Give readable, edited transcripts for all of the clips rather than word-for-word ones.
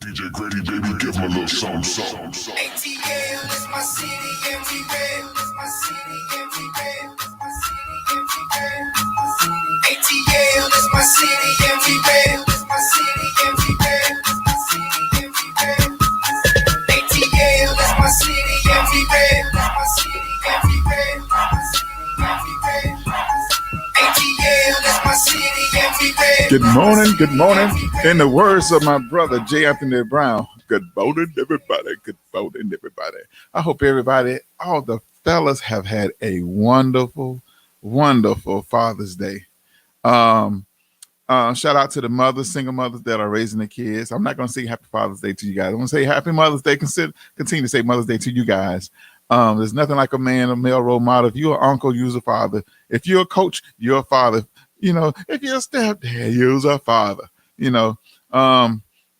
DJ Grady, baby, give him a little something. ATL is my city and we red. It's my city and we red. It's my city and we red. ATL is my city and we red. It's my city and we red. It's my city and we red. ATL is my city and we red. It's my city and we red. It's my city and we red. ATL is my city and we red. Good morning, good morning. In the words of my brother J. Anthony Brown, good morning, everybody. Good morning, everybody. I hope everybody, all the fellas, have had a wonderful, wonderful Father's Day. Shout out to the mothers, single mothers that are raising the kids. I'm not going to say Happy Father's Day to you guys. I'm going to say Happy Mother's Day. Continue to say Mother's Day to you guys. There's nothing like a male role model. If you're an uncle, you're a father. If you're a coach, you're a father. You know, if you're a stepdad, you're a father. You know,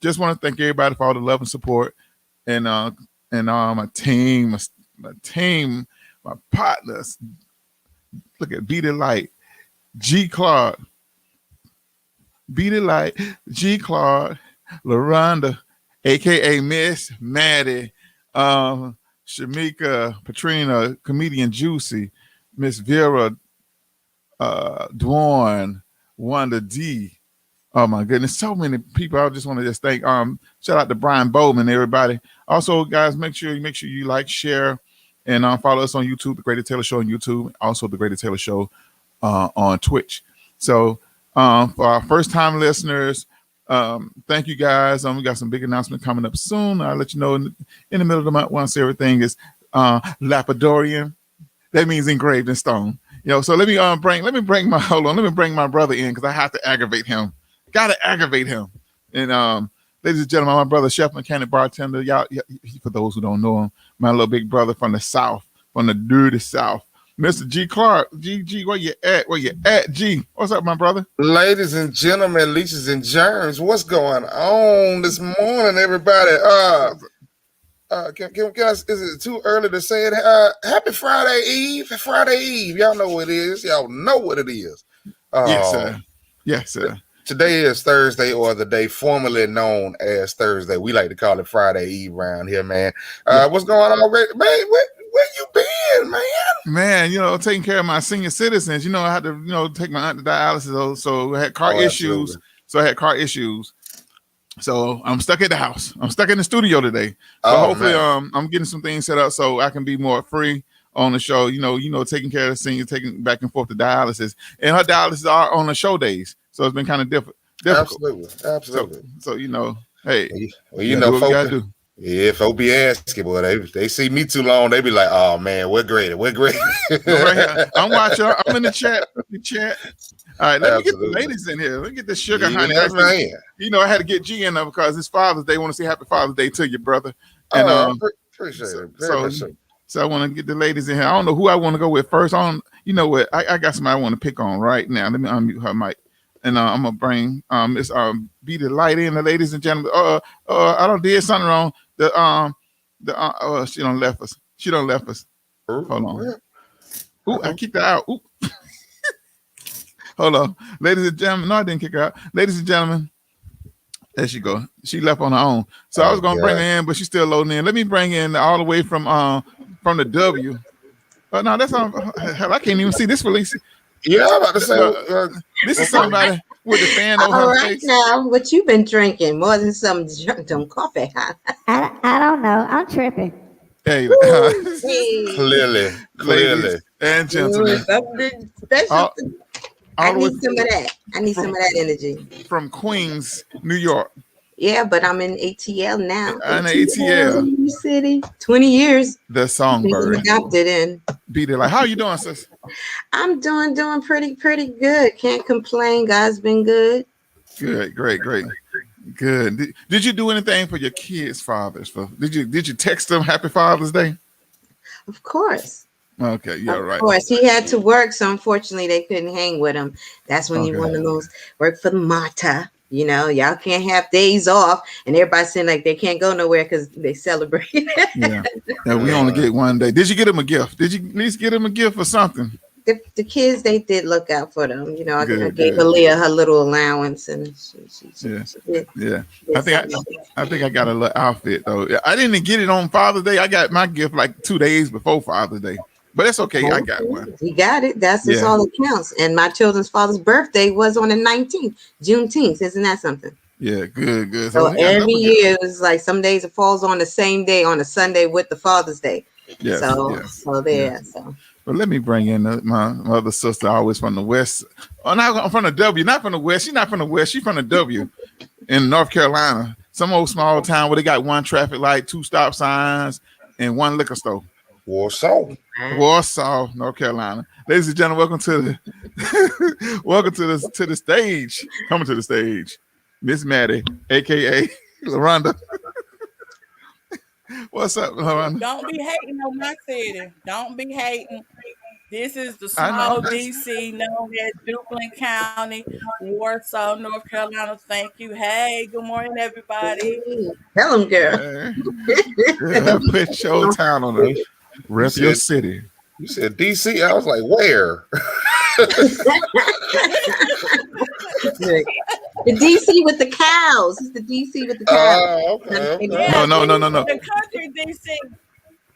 just want to thank everybody for all the love and support, and my team, my partners. Look at Be the Light, G. Clark, Be the Light, G. Clark, LaRonda, aka Miss Maddie, Shamika, Patrina, comedian Juicy, Miss Vera, Dwan, Wanda D. Oh my goodness, so many people. I just want to just thank. Shout out to Brian Bowman, everybody. Also, guys, make sure you like, share, and follow us on YouTube, The Grady Taylor Show on YouTube. Also, The Grady Taylor Show on Twitch. So, for our first time listeners, thank you guys. We got some big announcement coming up soon. I'll let you know in the middle of the month once everything is lapidarian. That means engraved in stone. You know, so let me bring my brother in because I have to aggravate him. Gotta aggravate him. And ladies and gentlemen, my brother, chef, mechanic, bartender, y'all, for those who don't know him, my little big brother from the South, from the dirty South, Mr. G. Clark. G, where you at? Where you at, G? What's up, my brother? Ladies and gentlemen, leeches and germs, what's going on this morning, everybody? Is it too early to say it? Happy Friday Eve. Friday Eve. Y'all know what it is. Y'all know what it is. Yes, sir. Yes, sir. Today is Thursday, or the day formerly known as Thursday. We like to call it Friday Eve around here, man. What's going on, man? Where you been, man? Man, you know, taking care of my senior citizens. You know, I had to, take my aunt to dialysis, so I had car issues. So I'm stuck at the house. I'm stuck in the studio today. So hopefully, man, I'm getting some things set up so I can be more free on the show. You know, taking care of the senior, taking back and forth to dialysis, and her dialysis are on the show days. So it's been kind of difficult. Absolutely. So hey, well, folks, if OB asking, boy, they see me too long, they be like, "Oh man, we're great. Right here. I'm watching. I'm in the chat. All right, let me get the ladies in here. Let me get the sugar honey. You know, I had to get G in there because it's Father's Day. I want to say Happy Father's Day to you, brother. And appreciate it. So I want to get the ladies in here. I don't know who I want to go with first. You know what? I got somebody I want to pick on right now. Let me unmute her mic. And I'm gonna bring Miss Be the Light in, the ladies and gentlemen. I don't did something wrong. She done left us. Hold on. Ooh, I kicked her out. Ooh. Hold on, ladies and gentlemen. No, I didn't kick her out. Ladies and gentlemen, there she go. She left on her own. So I was gonna bring her in, but she's still loading in. Let me bring in all the way from the W. But no, that's hell. I can't even see this release. Yeah, I'm about to say this is somebody with the fan over her face. Now, what you been drinking more than some coffee, huh? I don't know. I'm tripping. Hey, clearly, ladies and gentlemen, something special. I need some of that. I need some of that energy from Queens, New York. Yeah, but I'm in ATL now. In ATL City, 20 years. The Songbird. Adopted in. Be there. Like, how are you doing, sis? I'm doing pretty good. Can't complain. God's been good. Good, great. Good. Did you do anything for your kids' fathers? Did you text them Happy Father's Day? Of course. Okay, yeah, right. Of course, he had to work, so unfortunately they couldn't hang with him. That's when you one of those work for the martyr. You know, y'all can't have days off, and everybody's saying like they can't go nowhere because they celebrate. Yeah, we only get one day. Did you get him a gift? Did you at least get him a gift or something? the kids, they did look out for them. You know, I Good, gave good. Aaliyah her little allowance, and Yeah, she did, yeah. did I think something. I think I got a little outfit though. I didn't get it on Father's Day. I got my gift like 2 days before Father's Day, but it's okay. I got one. You got it. That's Yeah, all that counts. And my children's father's birthday was on the 19th, Juneteenth. Isn't that something? yeah. Good, good. So So yeah, don't every forget. year it was like some days it falls on the same day on a Sunday with the Father's Day. Yes, yes, So yes. there. So But let me bring in my other sister, always from the West. Oh, not from the W, not from the West. She's not from the West. She's from the W in North Carolina. Some old small town where they got one traffic light, 2 stop signs, and 1 liquor store. Warsaw. Warsaw, North Carolina. Ladies and gentlemen, welcome to the welcome to the stage. Coming to the stage, Miss Maddie, aka LaRonda. What's up, LaRonda? Don't be hating on my city. Don't be hating. This is the I know. small DC known as Duplin County, Warsaw, North Carolina. Thank you. Hey, good morning, everybody. tell them, girl. Yeah, put your town on the You rep your city. said DC. I was like, where? The DC with the cows. It's the DC with the cows. Oh, okay. Yeah, No. the country DC.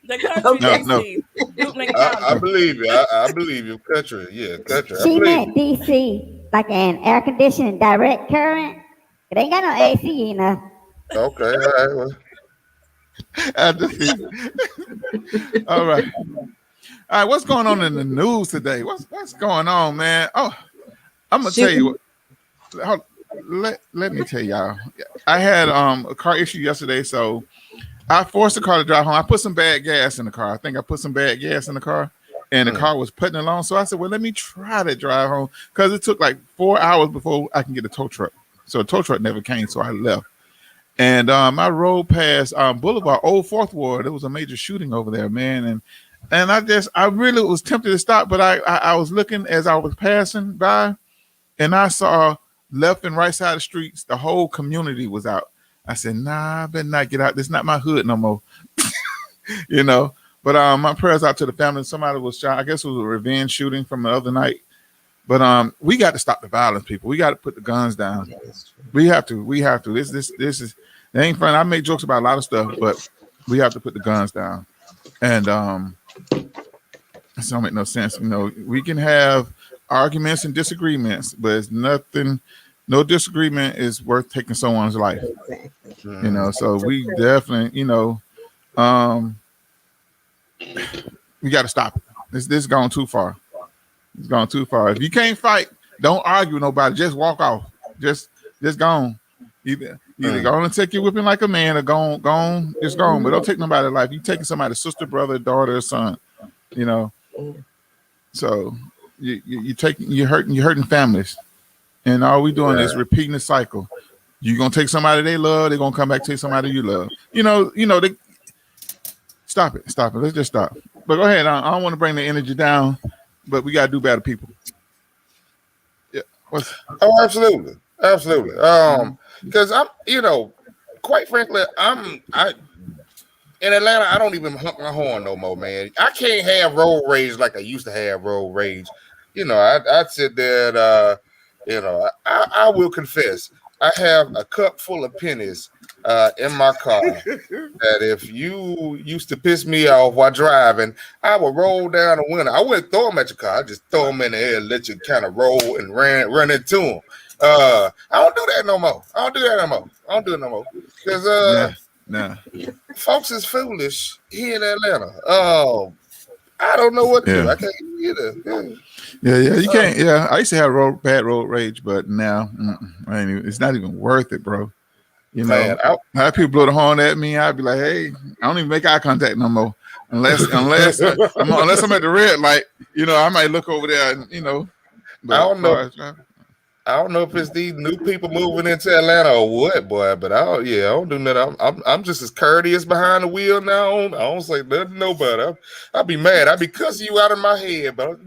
The country No. DC. Duplin I County. believe you. I believe you. Country. Yeah, country. I She believe meant you. DC, like an air conditioning direct current. It ain't got no AC, you know. Okay. All right. Well, I just- All right. All right, what's going on in the news today? What's going on, man? Oh, I'm gonna tell you what. Let me tell y'all. I had a car issue yesterday, so I forced the car to drive home. I put some bad gas in the car. I think I put some bad gas in the car, and the car was putting along. So I said, well, let me try to drive home because it took like 4 hours before I can get a tow truck. So a tow truck never came, so I left. And I rode past Boulevard, Old Fourth Ward. There was a major shooting over there, man. And I really was tempted to stop, but I was looking as I was passing by, and I saw left and right side of the streets, the whole community was out. I said, nah, I better not get out. This is not my hood no more. You know. But my prayers out to the family. Somebody was shot. I guess it was a revenge shooting from the other night. But we got to stop the violence, people. We got to put the guns down. We have to. This is it ain't fun. I make jokes about a lot of stuff, but we have to put the guns down. And this don't make no sense. You know, we can have arguments and disagreements, but it's nothing. No disagreement is worth taking someone's life. Exactly. You know, so we definitely, you know, we got to stop it. This is going too far. It's gone too far. If you can't fight, don't argue with nobody. Just walk off. Just go on. Either go on and take your whipping like a man, or go on, just go on. But don't take nobody's life. You taking somebody's sister, brother, daughter, or son. You know. So you're hurting families, and all we doing is repeating the cycle. You're gonna take somebody they love, they're gonna come back to take somebody you love. You know, they stop it. Let's just stop. But go ahead. I don't want to bring the energy down, but we gotta do better, people. Yeah. oh, absolutely. Because I'm, quite frankly, in Atlanta, I don't even honk my horn no more, man. I can't have road rage like I used to have road rage. I'd sit there and, I will confess, I have a cup full of pennies in my car that if you used to piss me off while driving, I would roll down the window. I wouldn't throw them at your car. I just throw them in the air and let you kind of roll and run into them. I don't do that no more. I don't do it no more. Because Nah. folks is foolish here in Atlanta. I don't know what to do. I can't either. Yeah, you can't. Yeah, I used to have bad road rage, but now it's not even worth it, bro. You know, Man, I have people blow the horn at me. I'd be like, hey, I don't even make eye contact no more, unless I'm at the red light. I might look over there, and But I don't know. I don't know if it's these new people moving into Atlanta or what, boy. But I don't do nothing. I'm just as courteous behind the wheel now. I don't say nothing to nobody. I'll be mad. I'll be cussing you out of my head, but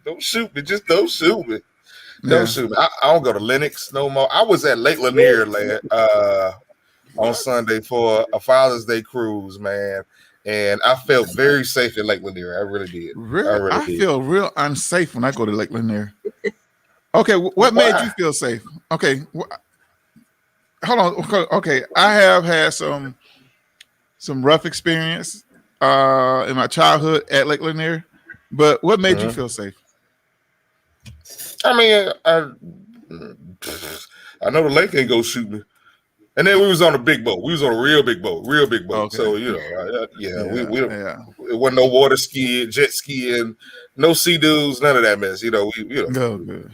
don't shoot me. Just don't shoot me. Don't shoot me. I don't go to Lenox no more. I was at Lake Lanier on Sunday for a Father's Day cruise, man. and I felt very safe in Lake Lanier. I really did. I Really, really I did. feel real unsafe when I go to Lake Lanier. Okay, what made you Why? feel safe? Okay, hold on. Okay, I have had some rough experience in my childhood at Lake Lanier, but what made you Mhm. feel safe? I mean, I know the lake ain't go shoot me. And then we was on a big boat. We was on a real big boat, real big boat. Okay, So yeah, yeah, we yeah. it wasn't no water skiing, jet skiing, no sea dudes, none of that mess. Good, good.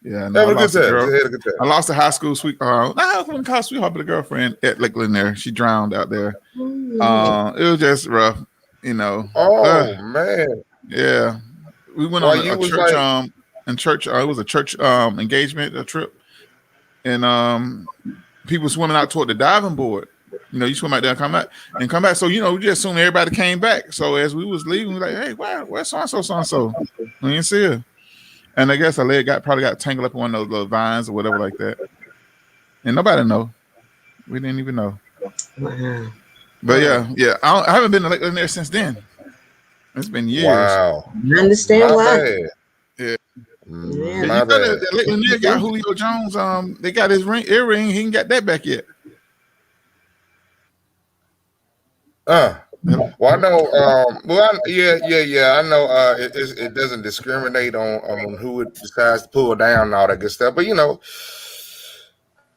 Yeah, no, I Having a good lost a time. girl. Just had a good I time. lost a high school I wouldn't call sweetheart, but a girlfriend at Lake Lanier. She drowned out there. It was just rough, you know. Oh man, Yeah, we went why on you a was church like, and church. It was a church engagement, a trip, and people swimming out toward the diving board. You know, you swim out there and come back. So we just assumed everybody came back. So as we was leaving, we were like, hey, where's so and so? We didn't see her. And I guess her leg probably got tangled up in one of those little vines or whatever like that. And nobody know. We didn't even know. Wow. But yeah, I haven't been to Lake Lanier since then. It's been years. wow, I understand my why. bad, Yeah. Yeah. You my know bad. that Lake Lanier got Julio Jones. They got his earring. He ain't got that back yet. Uh, Hello? well, I know. Yeah. I know. It doesn't discriminate on who it decides to pull down and all that good stuff. But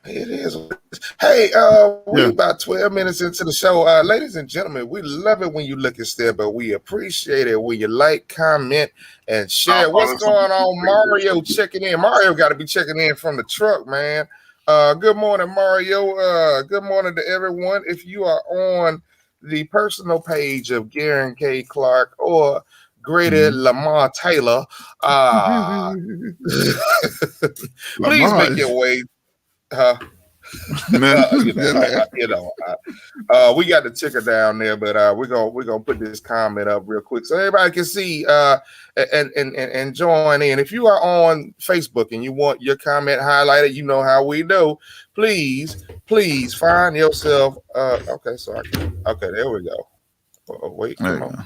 it is. Hey, we Yeah. about 12 minutes into the show. Ladies and gentlemen, we love it when you look and stare, but we appreciate it when you like, comment, and share. What's going on? Mario checking in. Mario got to be checking in from the truck, man. Good morning, Mario. Good morning to everyone. If you are on the personal page of Garen K. Clark or Grady Lamar Taylor, please Lamar. make your way. Huh? Man, We got the ticker down there, but we're gonna put this comment up real quick so everybody can see and join in. If you are on Facebook and you want your comment highlighted, you know how we do. Please find yourself. Okay, okay, there we go. Wait, there come you on. go.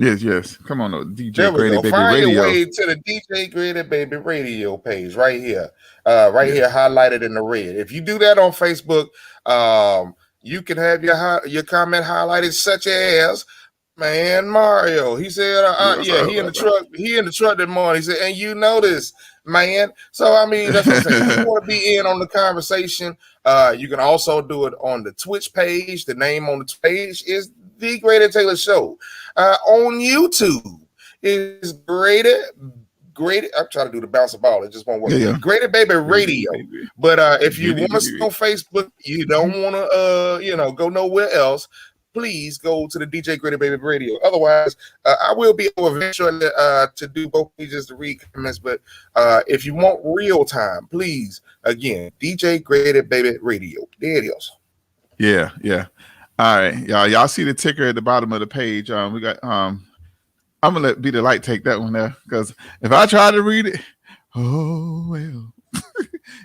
Yes. Come on, DJ There we Grady go. Baby Find your Radio. way to the DJ Grady Baby Radio page right here. Here, highlighted in the red. If you do that on Facebook, you can have your comment highlighted, such as man Mario. He said, he in the truck. He in the truck that morning. He said, and you notice, man. So I mean, that's what I'm saying. If you want to be in on the conversation, you can also do it on the Twitch page. The name on the page is The Grady Taylor Show. On YouTube is Grady. I'm trying to do the bounce ball. It just won't work. Yeah. Grady Baby Radio. Baby. But if you want us on Facebook, you don't want to, go nowhere else. Please go to the DJ Grady Baby Radio. Otherwise, I will be able eventually to do both pages to read comments. But if you want real time, please, again, DJ Grady Baby Radio. There it is. Yeah. All right, y'all see the ticker at the bottom of the page. We got I'm gonna let Be the Light take that one there, because if I try to read it, oh well.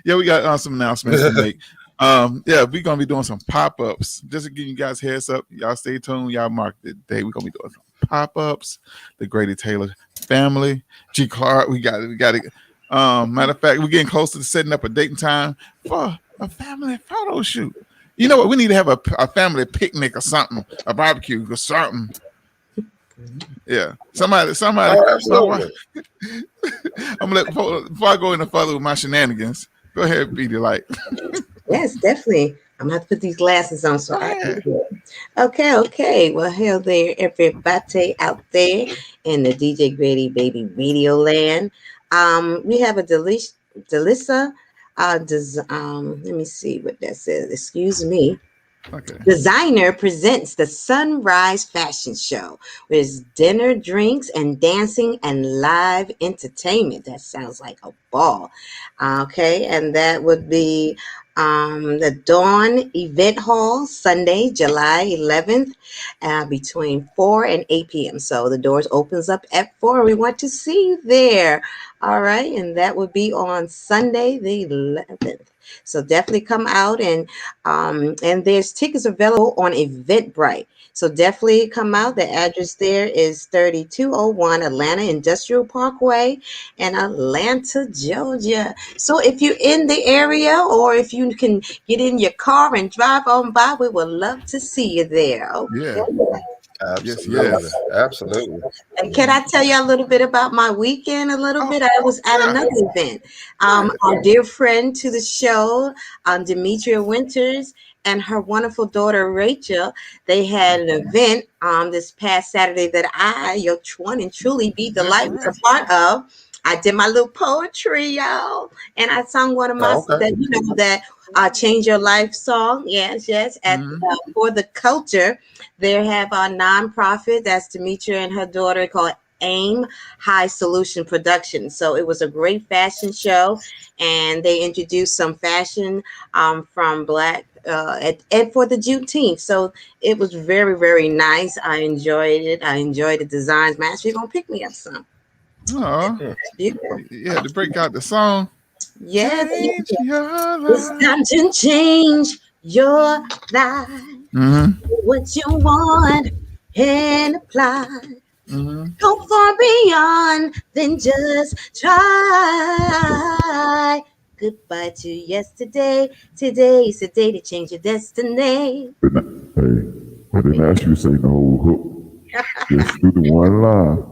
Yeah, we got some announcements to make. We're gonna be doing some pop-ups. Just to give you guys heads up, y'all stay tuned. Y'all mark the day. We're gonna be doing some pop-ups. The Grady Taylor family, G Clark. We got it. Matter of fact, we're getting closer to setting up a date and time for a family photo shoot. You know what? We need to have a family picnic or something, a barbecue or something. Yeah, somebody. Oh, absolutely. I'm gonna before I go any further with my shenanigans. Go ahead, Be the Light. Yes, definitely. I'm gonna have to put these glasses on so I can hear. Okay. Well, hello there, everybody out there in the DJ Grady Baby Radio land. We have a Delissa. Let me see what that says. Excuse me. Okay. Designer presents the Sunrise Fashion Show with dinner, drinks, and dancing and live entertainment. That sounds like a ball. Okay, and that would be the Dawn Event Hall, Sunday, July 11th, between 4 and 8 p.m. So the doors opens up at 4. We want to see you there. All right, and that would be on Sunday the 11th. So definitely come out and there's tickets available on Eventbrite. So definitely come out. The address there is 3201 Atlanta Industrial Parkway in Atlanta, Georgia. So if you're in the area or if you can get in your car and drive on by, we would love to see you there. Okay. Yeah. Yes, Absolutely. yes. Absolutely. And can I tell you a little bit about my weekend? A little Oh, bit. I was at yeah. another event. Go ahead. Our dear friend to the show, Demetria Winters, and her wonderful daughter Rachel. They had an event this past Saturday that I, your one and truly, be That's delight was right. a part of. I did my little poetry, y'all, and I sung one of my Oh, okay. that change your life song. Yes, yes. At Mhm. for the culture, they have a nonprofit that's Demetria and her daughter called AIM High Solution Production. So it was a great fashion show, and they introduced some fashion from Black and for the Juneteenth. So it was very, very nice. I enjoyed it. I enjoyed the designs. Man, you're gonna pick me up some. Oh, That's beautiful. you had to break out the song. Yes, Change your it's life. time to change your life. Mm-hmm. What you want and apply. Mm-hmm. Go far beyond than just try. Goodbye to yesterday. Today's the day to change your destiny. Hey, I didn't ask you to say the whole hook. Just do the one line.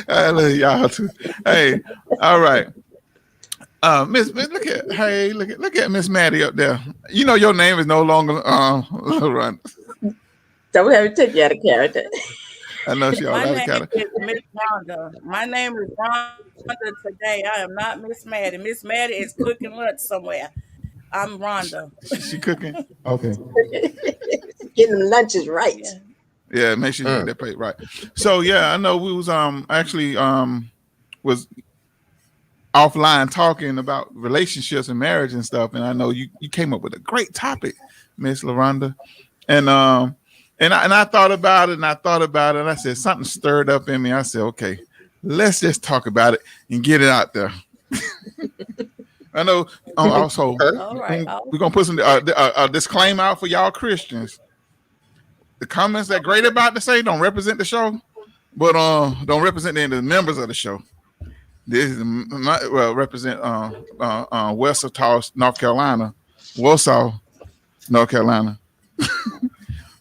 I love y'all too. Hey, all right. Miss, look at Miss Maddie up there. You know your name is no longer Run. Don't have to take you out of character. I know she all My out of name kind of. is Miss Rhonda. My name is Rhonda today. I am not Miss Maddie. Miss Maddie is cooking lunch somewhere. I'm Rhonda. She cooking. Okay. Getting them lunches right. Yeah. Yeah, make sure you get that plate right. So yeah, I know we was actually was offline talking about relationships and marriage and stuff, and I know you came up with a great topic, Miss LaRonda, and I thought about it and I thought about it and I said something stirred up in me. I said, okay, let's just talk about it and get it out there. I know. Also, Okay. All right. we're gonna put some a disclaimer out for y'all Christians. The comments that Grady about to say don't represent the show, but don't represent the members of the show. This is represent Western North Carolina, Warsaw, North Carolina.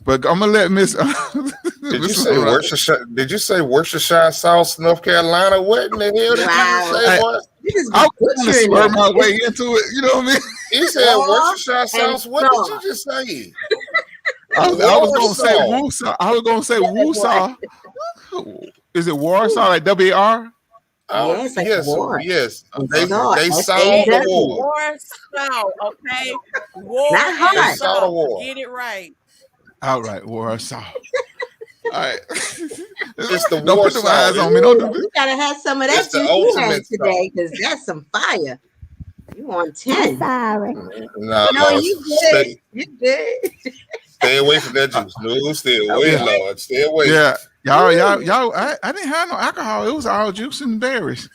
But I'm gonna let Miss. Did you say Worcestershire? Did you say Worcestershire, South North Carolina? What in the hell did Wow. you say? What? I was gonna slur my way into it. You know what I mean? You said Worcestershire, and South. What did you just say? I was gonna say Warsaw. Woosah. I was gonna say Woosah. Is it Warsaw like WAR? Yes, like war. yes. They They saw saw the war. Warsaw, okay? Not hard. They saw the Warsaw. war. Get it right. All right, Warsaw. All right. It's the Don't put them Warsaw. eyes on me. Don't do this. You gotta have some of that It's the juice you had ultimate today because that's some fire. You on I'm 10. sorry. No, No, you good. You good. Stay away from that juice. No, stay away, Yeah. Lord. Stay away. Yeah, y'all. I didn't have no alcohol. It was all juice and berries.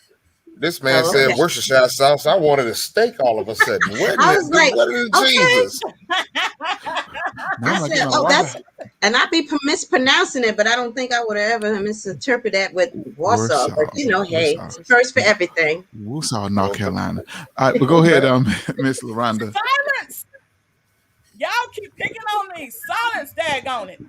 This man Oh, said okay. Worcestershire sauce. I wanted a steak all of a sudden. What I was like, what in okay. Jesus? Now I'm I not said, getting oh, no that's, water. and I be mispronouncing it, but I don't think I would have ever misinterpreted that with Warsaw. Warsaw. But you know, hey, Warsaw. it's a first for everything. Warsaw, North Carolina. All right, but go ahead, Miss LaRonda. Silence! Y'all keep picking on me. Silence, daggone it.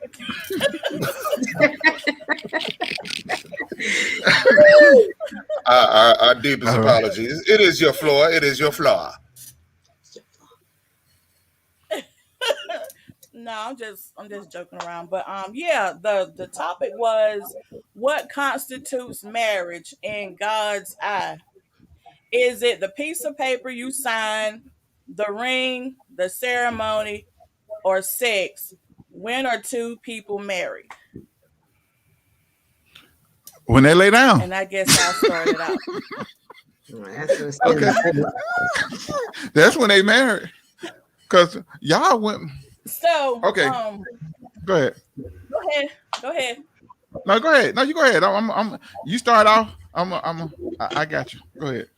Our deepest All right. apologies. It is your floor. It is your floor. No, I'm just joking around. But yeah, the topic was what constitutes marriage in God's eye. Is it the piece of paper you sign, the ring, the ceremony, or sex? When are two people married? When they lay down. And I guess I'll start it out. That's what's Okay. That's when they married. Cause y'all went. So Okay. Go ahead. Go ahead. No, go ahead. No, you go ahead. You start off. I got you. Go ahead.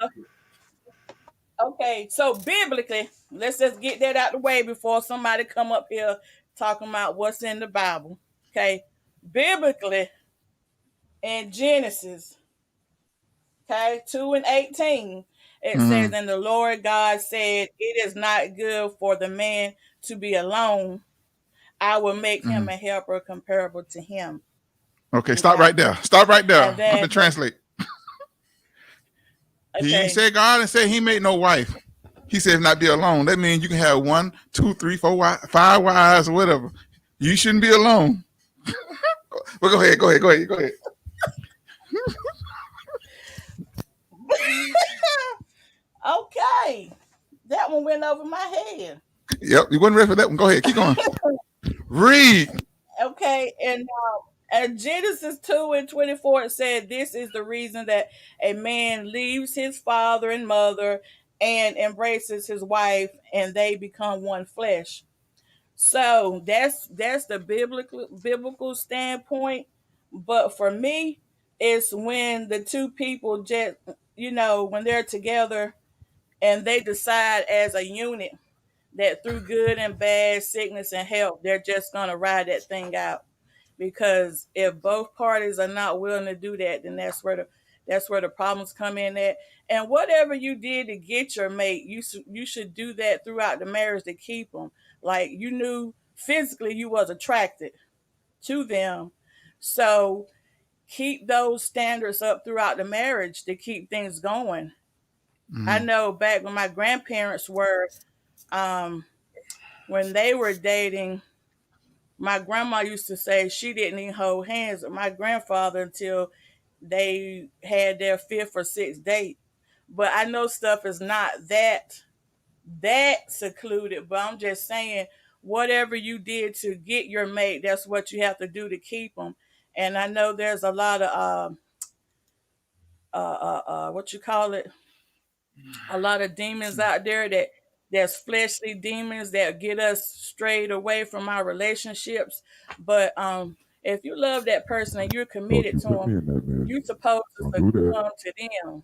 Okay, so biblically, let's just get that out the way before somebody come up here talking about what's in the Bible. Okay, biblically in Genesis, okay, 2:18, it says, Mm-hmm. "And the Lord God said, it is not good for the man to be alone. I will make him Mm-hmm. a helper comparable to him." Okay, stop Okay, right there. Stop right there. and I'm then gonna translate. He okay, said God and said he made no wife. He said not be alone. That means you can have one, two, three, four, five wives or whatever. You shouldn't be alone. But go ahead. Go ahead. Go ahead. Go ahead. okay, that one went over my head. Yep. You wasn't ready for that one. Go ahead. Keep going. Read. Okay, and Genesis 2:24 it said, "This is the reason that a man leaves his father and mother and embraces his wife, and they become one flesh." So that's the biblical standpoint. But for me, it's when the two people just when they're together and they decide as a unit that through good and bad, sickness and health, they're just gonna ride that thing out. Because if both parties are not willing to do that, then that's where the problems come in at. And whatever you did to get your mate, you should do that throughout the marriage to keep them. Like you knew physically you was attracted to them, so keep those standards up throughout the marriage to keep things going. I Mm-hmm. know back when my grandparents were um, when they were dating, my grandma used to say she didn't even hold hands with my grandfather until they had their fifth or sixth date. But I know stuff is not that secluded. But I'm just saying, whatever you did to get your mate, that's what you have to do to keep them. And I know there's a lot of what you call it, a lot of demons out there that's fleshly demons that get us strayed away from our relationships. But if you love that person and you're Don't committed you to put me them, in that mess. you're supposed to Don't do that. succumb to them.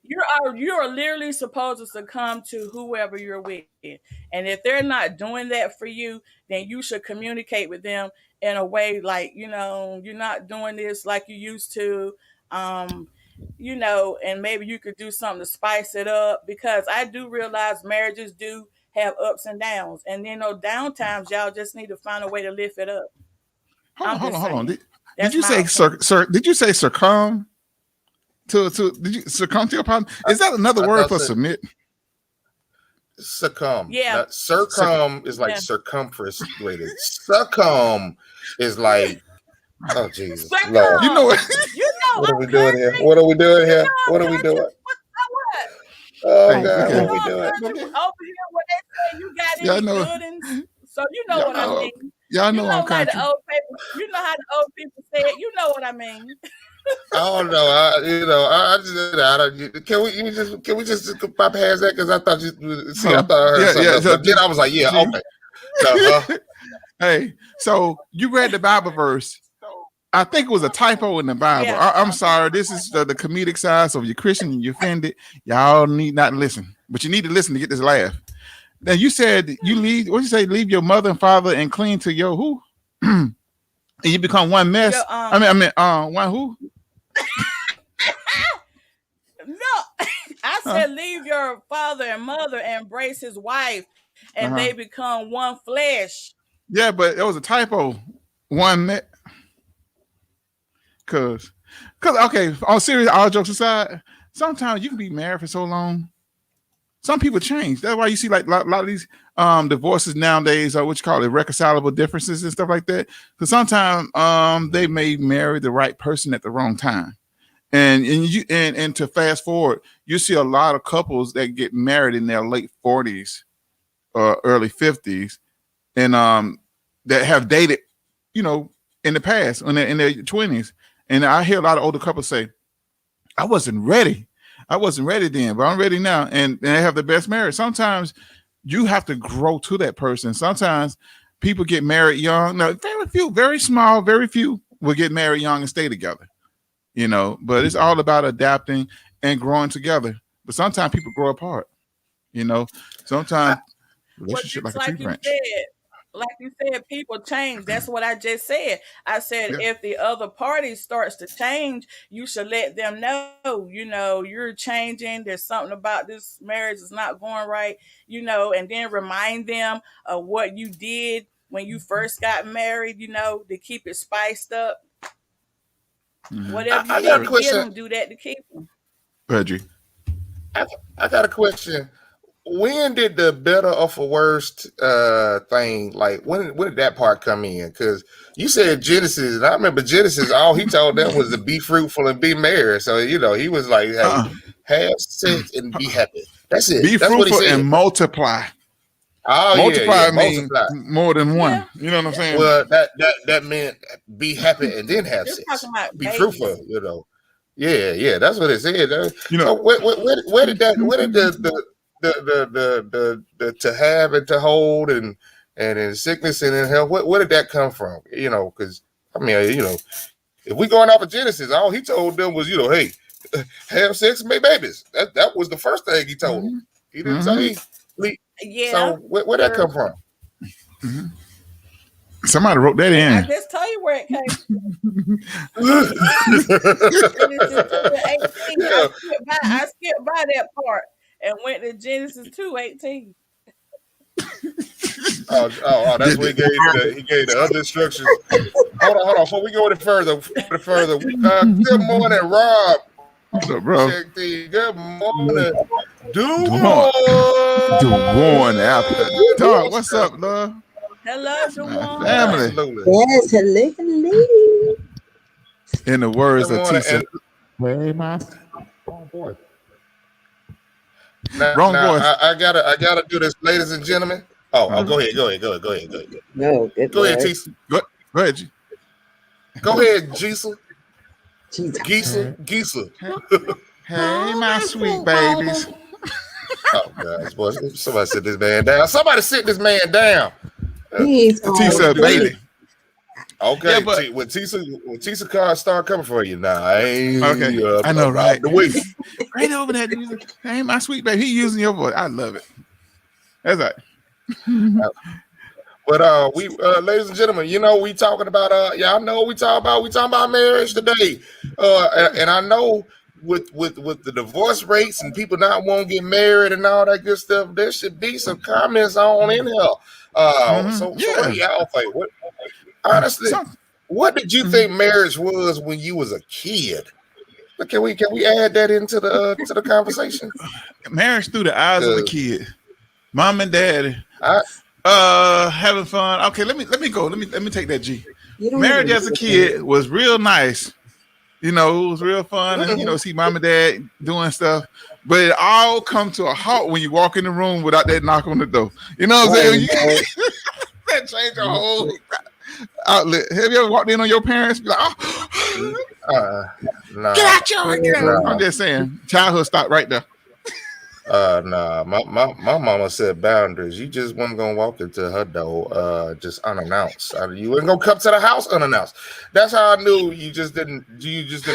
You are literally supposed to succumb to whoever you're with. And if they're not doing that for you, then you should communicate with them in a way like, you're not doing this like you used to. Um, and maybe you could do something to spice it up, because I do realize marriages do have ups and downs. And then those downtimes, y'all just need to find a way to lift it up. Hold on. I'm Hold on. just Hold on. saying. Did That's you my say opinion. Did you say succumb to? Did you succumb to your partner? Is that another I word thought for said submit? succumb. Yeah. Not circum is like Yeah. circumference rated. Succumb is like, oh Jesus Lord. You know Succumb. what? What are I'm we doing here? country. What are we doing You here? know I'm What are we country. doing? What? Oh Hey, look God, You what here. are know we I'm doing? country Look here. over here when they say you got Y'all any know. goodings. So you know Y'all what I know. mean. Y'all You know I'm know, like the country. old people. You know how the old people say it. You know what I mean. I don't know. I just I don't. Can we just bypass that? Because I thought you see, I Huh? thought I heard Yeah. something Yeah. else, So, but then I was like, yeah, see. okay. Uh-huh. Hey. So you read the Bible verse. I think it was a typo in the Bible. Yeah. I'm sorry. This is the comedic side. So if you're Christian and you're offended, y'all need not listen. But you need to listen to get this laugh. Now you said you leave. What you say? Leave your mother and father and cling to your who? And you become one Yo, mess. One who? no. I Huh? said leave your father and mother and embrace his wife, and Uh-huh. they become one flesh. Yeah, but it was a typo. One met. Cause okay. On serious, all jokes aside, sometimes you can be married for so long. Some people change. That's why you see like a lot of these divorces nowadays are what you call irreconcilable differences and stuff like that. Because sometimes they may marry the right person at the wrong time. And to fast forward, you see a lot of couples that get married in their late 40s or early 50s, and that have dated, in the past in their 20s. And I hear a lot of older couples say, "I wasn't ready. I wasn't ready then, but I'm ready now." And they have the best marriage. Sometimes you have to grow to that person. Sometimes people get married young. Now, very few, very small, very few will get married young and stay together. But it's all about adapting and growing together. But sometimes people grow apart. Sometimes Well, relationship like just a tree like you branch. said, people change. That's what I just said. I said Yeah. if the other party starts to change, you should let them know. You're changing. There's something about this marriage is not going right. And then remind them of what you did when you first got married. To keep it spiced up. Mm-hmm. Whatever you I did got a to get question. them, do that to keep them. Reggie. I got a question. When did the better or for worst thing, like when did that part come in? Because you said Genesis, and I remember Genesis, all he told them was to be fruitful and be married. So he was like, hey, have sex and be happy. That's it. Be That's what he fruitful said. and multiply. Oh Multiply means multiply. more than one. Yeah. You know what I'm saying? Well, that meant be happy and then have They're sex. talking about Be babies. fruitful. Yeah, that's what it said. You know, So where did the to have and to hold and in sickness and in health, where did that come from? Because if we going off of Genesis, all he told them was, hey, have sex and make babies. That was the first thing he told them. He didn't say. Yeah. So where that come from? Mm-hmm. Somebody wrote that I in. just tell you where it came from. Yeah. I skipped by that part and went to Genesis 2:18. Oh, that's what he gave the other instructions. Hold on. Before we go any further. Good morning, Rob. What's up, bro? Good morning, Duane after dark. What's up, love? Hello, Duane. Family. Absolutely. Yes, hello. In the words of Tisa. Hey, my boy. Wrong voice. I gotta do this, ladies and gentlemen. Oh, go ahead. No, good. Go ahead, Tisa. Go ahead, G. Go ahead, Gisa. Jesus. Gisa. Hey, my sweet babies. Oh gosh, boy. Somebody sit this man down. Somebody sit this man down. He's Tisa, baby. Okay, Yeah, but when Tisa cars start coming for you now, I know, right? The way. Right over there, hey, my sweet baby. He using your voice. I love it. That's right. But we ladies and gentlemen, we talking about y'all know we talking about marriage today. And I know with the divorce rates and people not want to get married and all that good stuff, there should be some comments on in here. So what do y'all think? Honestly, what did you think marriage was when you was a kid? Can we add that into the conversation? Marriage through the eyes of a kid. Mom and daddy. Having fun. Okay, let me go. Let me take that G. Marriage as a kid was real nice. It was real fun, and see mom and dad doing stuff. But it all come to a halt when you walk in the room without that knock on the door. You know what I'm saying? That changed your whole outlet. Have you ever walked in on your parents? Be like, no. Get out your. No. I'm just saying, childhood stopped right there. Nah. My mama set boundaries. You just wasn't gonna walk into her door just unannounced. You wasn't gonna come to the house unannounced. That's how I knew you just didn't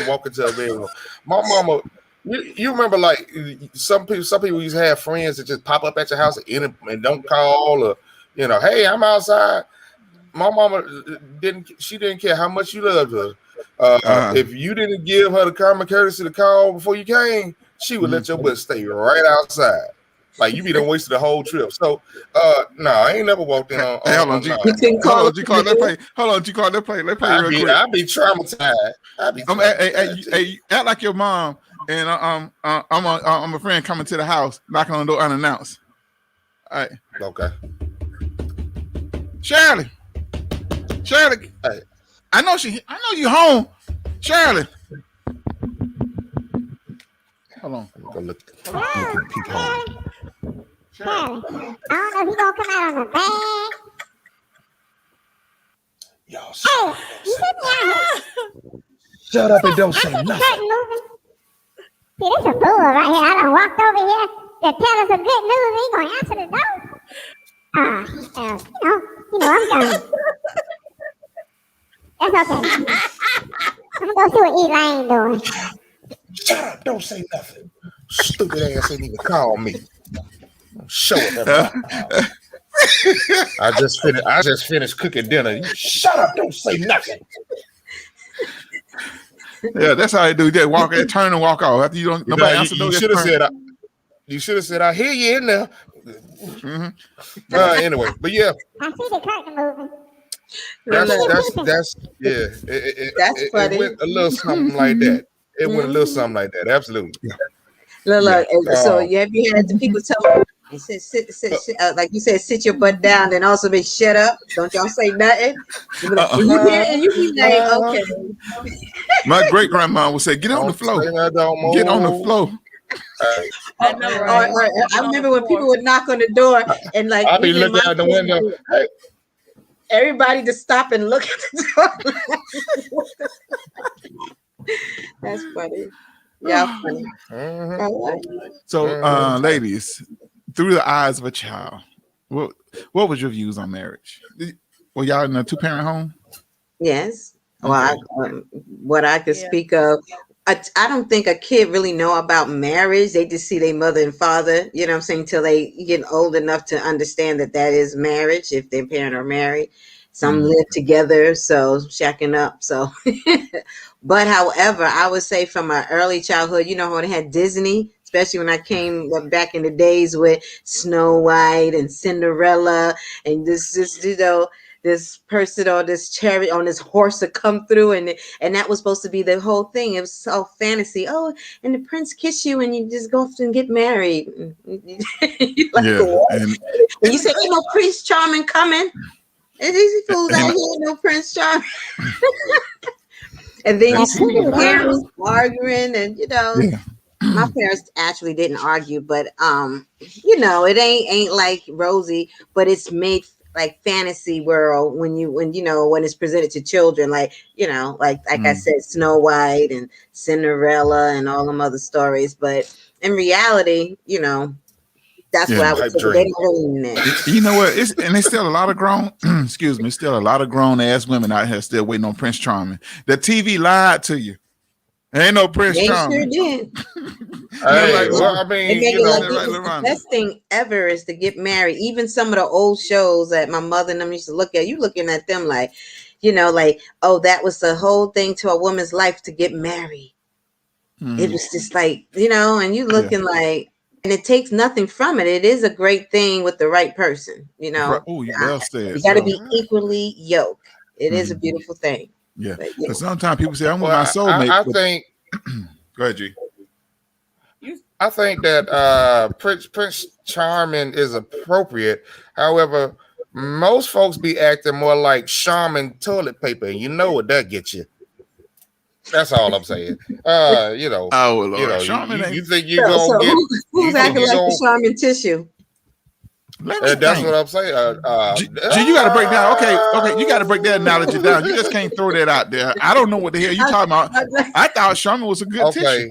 walk into her bedroom. My mama, you remember like some people used to have friends that just pop up at your house and don't call or hey, I'm outside. My mama didn't care how much you loved her. If you didn't give her the common courtesy to call before you came, she would let your butt stay right outside. Like you be done wasted the whole trip. So no, I ain't never walked in on. Hold on, G. Hold on, G. Clark, let's play. Hold on, G. Clark, let's play real quick. I'd be traumatized. Hey, act like your mom, and I'm a friend coming to the house, knocking on the door unannounced. All right. Okay. Shirley. Hey. I know you home. Shirley. Hold on. Go look. Charlie, I don't know if he's gonna come out on the bag. Y'all Hey, you sit down. Shut up and don't say nothing. See, this is a fool right here. I done walked over here to tell us some good news. He gonna answer the door. I'm done. That's okay. I'm gonna go see what Elaine doing. Shut up! Don't say nothing. Stupid ass ain't even call me. Show up at my house. I just finished cooking dinner. You shut up! Don't say nothing. Yeah, that's how they do. They walk, they turn and walk off after you don't. Nobody answer. You should have said. You should have said, "I hear you in there." Mm-hmm. Anyway, but yeah, I see the curtain moving. that's yeah. That's funny. It went a little something like that. It went a little something like that. Absolutely. Look, Yeah. so have you had the people tell me, and sit, like you said, sit your butt down, and also be shut up. Don't y'all say nothing. You be like, and you hear, and you be like, okay. My great grandma would say, "Get on the floor. Get on the floor." I know, right? I remember when people would knock on the door and like I'll be looking out the window. Hey. Everybody just stop and look at the door. That's funny. Yeah, funny. So, ladies, through the eyes of a child, what was your views on marriage? Were y'all in a 2-parent home? Yes. Okay. Well, what I could speak of, I don't think a kid really know about marriage. They just see their mother and father, you know what I'm saying, till they get old enough to understand that is marriage if their parents are married. Some live together, so shacking up. So, but however, I would say from my early childhood, you know, when I had Disney, especially when I came back in the days with Snow White and Cinderella, and this you know, this person on this chariot on this horse to come through, and that was supposed to be the whole thing. It was so fantasy. Oh, and the prince kiss you, and you just go off and get married. Like, what? And you say, ain't no Prince Charming coming. And these fools out here, no Prince Charming. And then you see your parents arguing, and you know, my parents actually didn't argue, but you know, it ain't like Rosie, but it's made like fantasy world when you know, when it's presented to children, like, you know, like I said, Snow White and Cinderella and all them other stories. But in reality, you know, that's what I would say. They don't really mean that. You know what? There's still a lot of grown, excuse me, still a lot of grown ass women out here still waiting on Prince Charming. The TV lied to you. There ain't no Prince Charming. They sure did. Well, I mean, you know, the best thing ever is to get married. Even some of the old shows that my mother and them used to look at, you looking at them like, you know, like, oh, that was the whole thing to a woman's life, to get married. It was just like, you know, and you looking like, and it takes nothing from it. It is a great thing with the right person, you know. Oh, you well said. You got to be equally yoked. It is a beautiful thing. Yeah. But sometimes people say, I'm with my soulmate. I think. Go ahead, G. I think that Prince Charming is appropriate. However, most folks be acting more like Charmin toilet paper, and you know what that gets you. That's all I'm saying. You know. Oh Lord, you know, you think you gonna get? Who's acting like the Charmin tissue? That's what I'm saying. G, you got to break down. Okay, you got to break that analogy down. You just can't throw that out there. I don't know what the hell you talking about. I thought Charmin was a good tissue.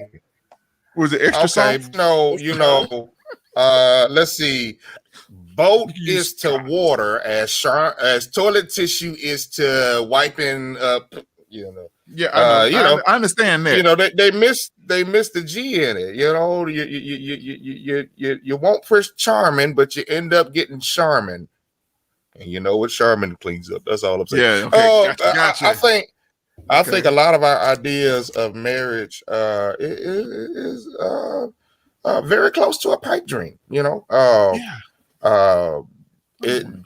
Was it extra soft? No, you know. Let's see. Boat is to water as toilet tissue is to wiping up. You know. Yeah, I understand that. You know, they missed the G in it. You know, you won't push Charmin, but you end up getting Charmin, and you know what Charmin cleans up. That's all I'm saying. Yeah, okay, gotcha. I think a lot of our ideas of marriage is very close to a pipe dream. You know,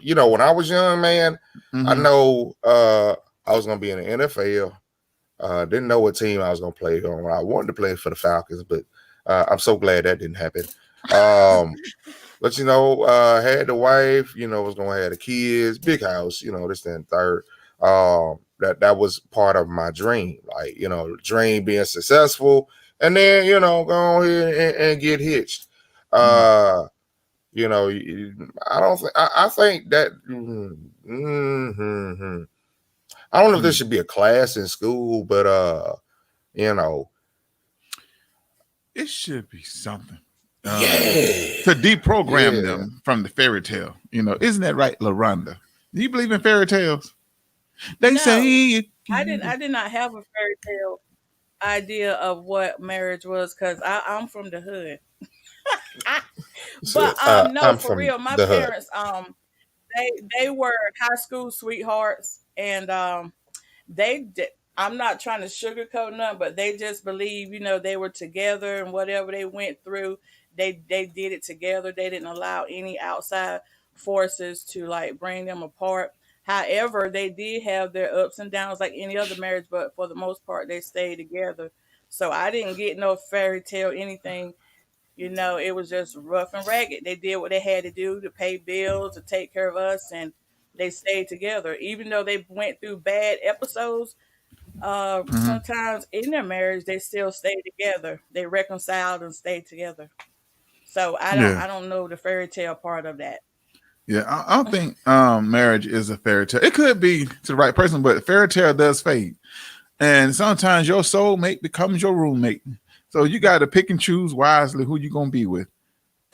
you know, when I was young, man, I know I was gonna be in the NFL. Didn't know what team I was gonna play on. I wanted to play for the Falcons, but I'm so glad that didn't happen. But you know, had the wife, you know, was gonna have the kids, big house, you know, this, that, and third. That was part of my dream, like, you know, dream being successful, and then, you know, go ahead and get hitched. You know, I think that. I don't know if there should be a class in school, but you know, it should be something. To deprogram them from the fairy tale. You know, isn't that right, LaRonda? Do you believe in fairy tales? They say I did not have a fairy tale idea of what marriage was because I'm from the hood. So, But no, I'm for from real, my the hood. parents they were high school sweethearts, and they did. I'm not trying to sugarcoat nothing, but they just believe, they were together and whatever they went through, they did it together. They didn't allow any outside forces to like bring them apart. However, they did have their ups and downs like any other marriage, but for the most part, they stayed together. So I didn't get no fairy tale anything. It was just rough and ragged. They did what they had to do to pay bills, to take care of us, and they stayed together. Even though they went through bad episodes, Mhm. sometimes in their marriage they still stayed together. They reconciled and stayed together. So I don't Yeah. I don't know the fairy tale part of that. Yeah, I don't think marriage is a fairy tale. It could be to the right person, but fairy tale does fade. And sometimes your soulmate becomes your roommate. So you got to pick and choose wisely who you're going to be with.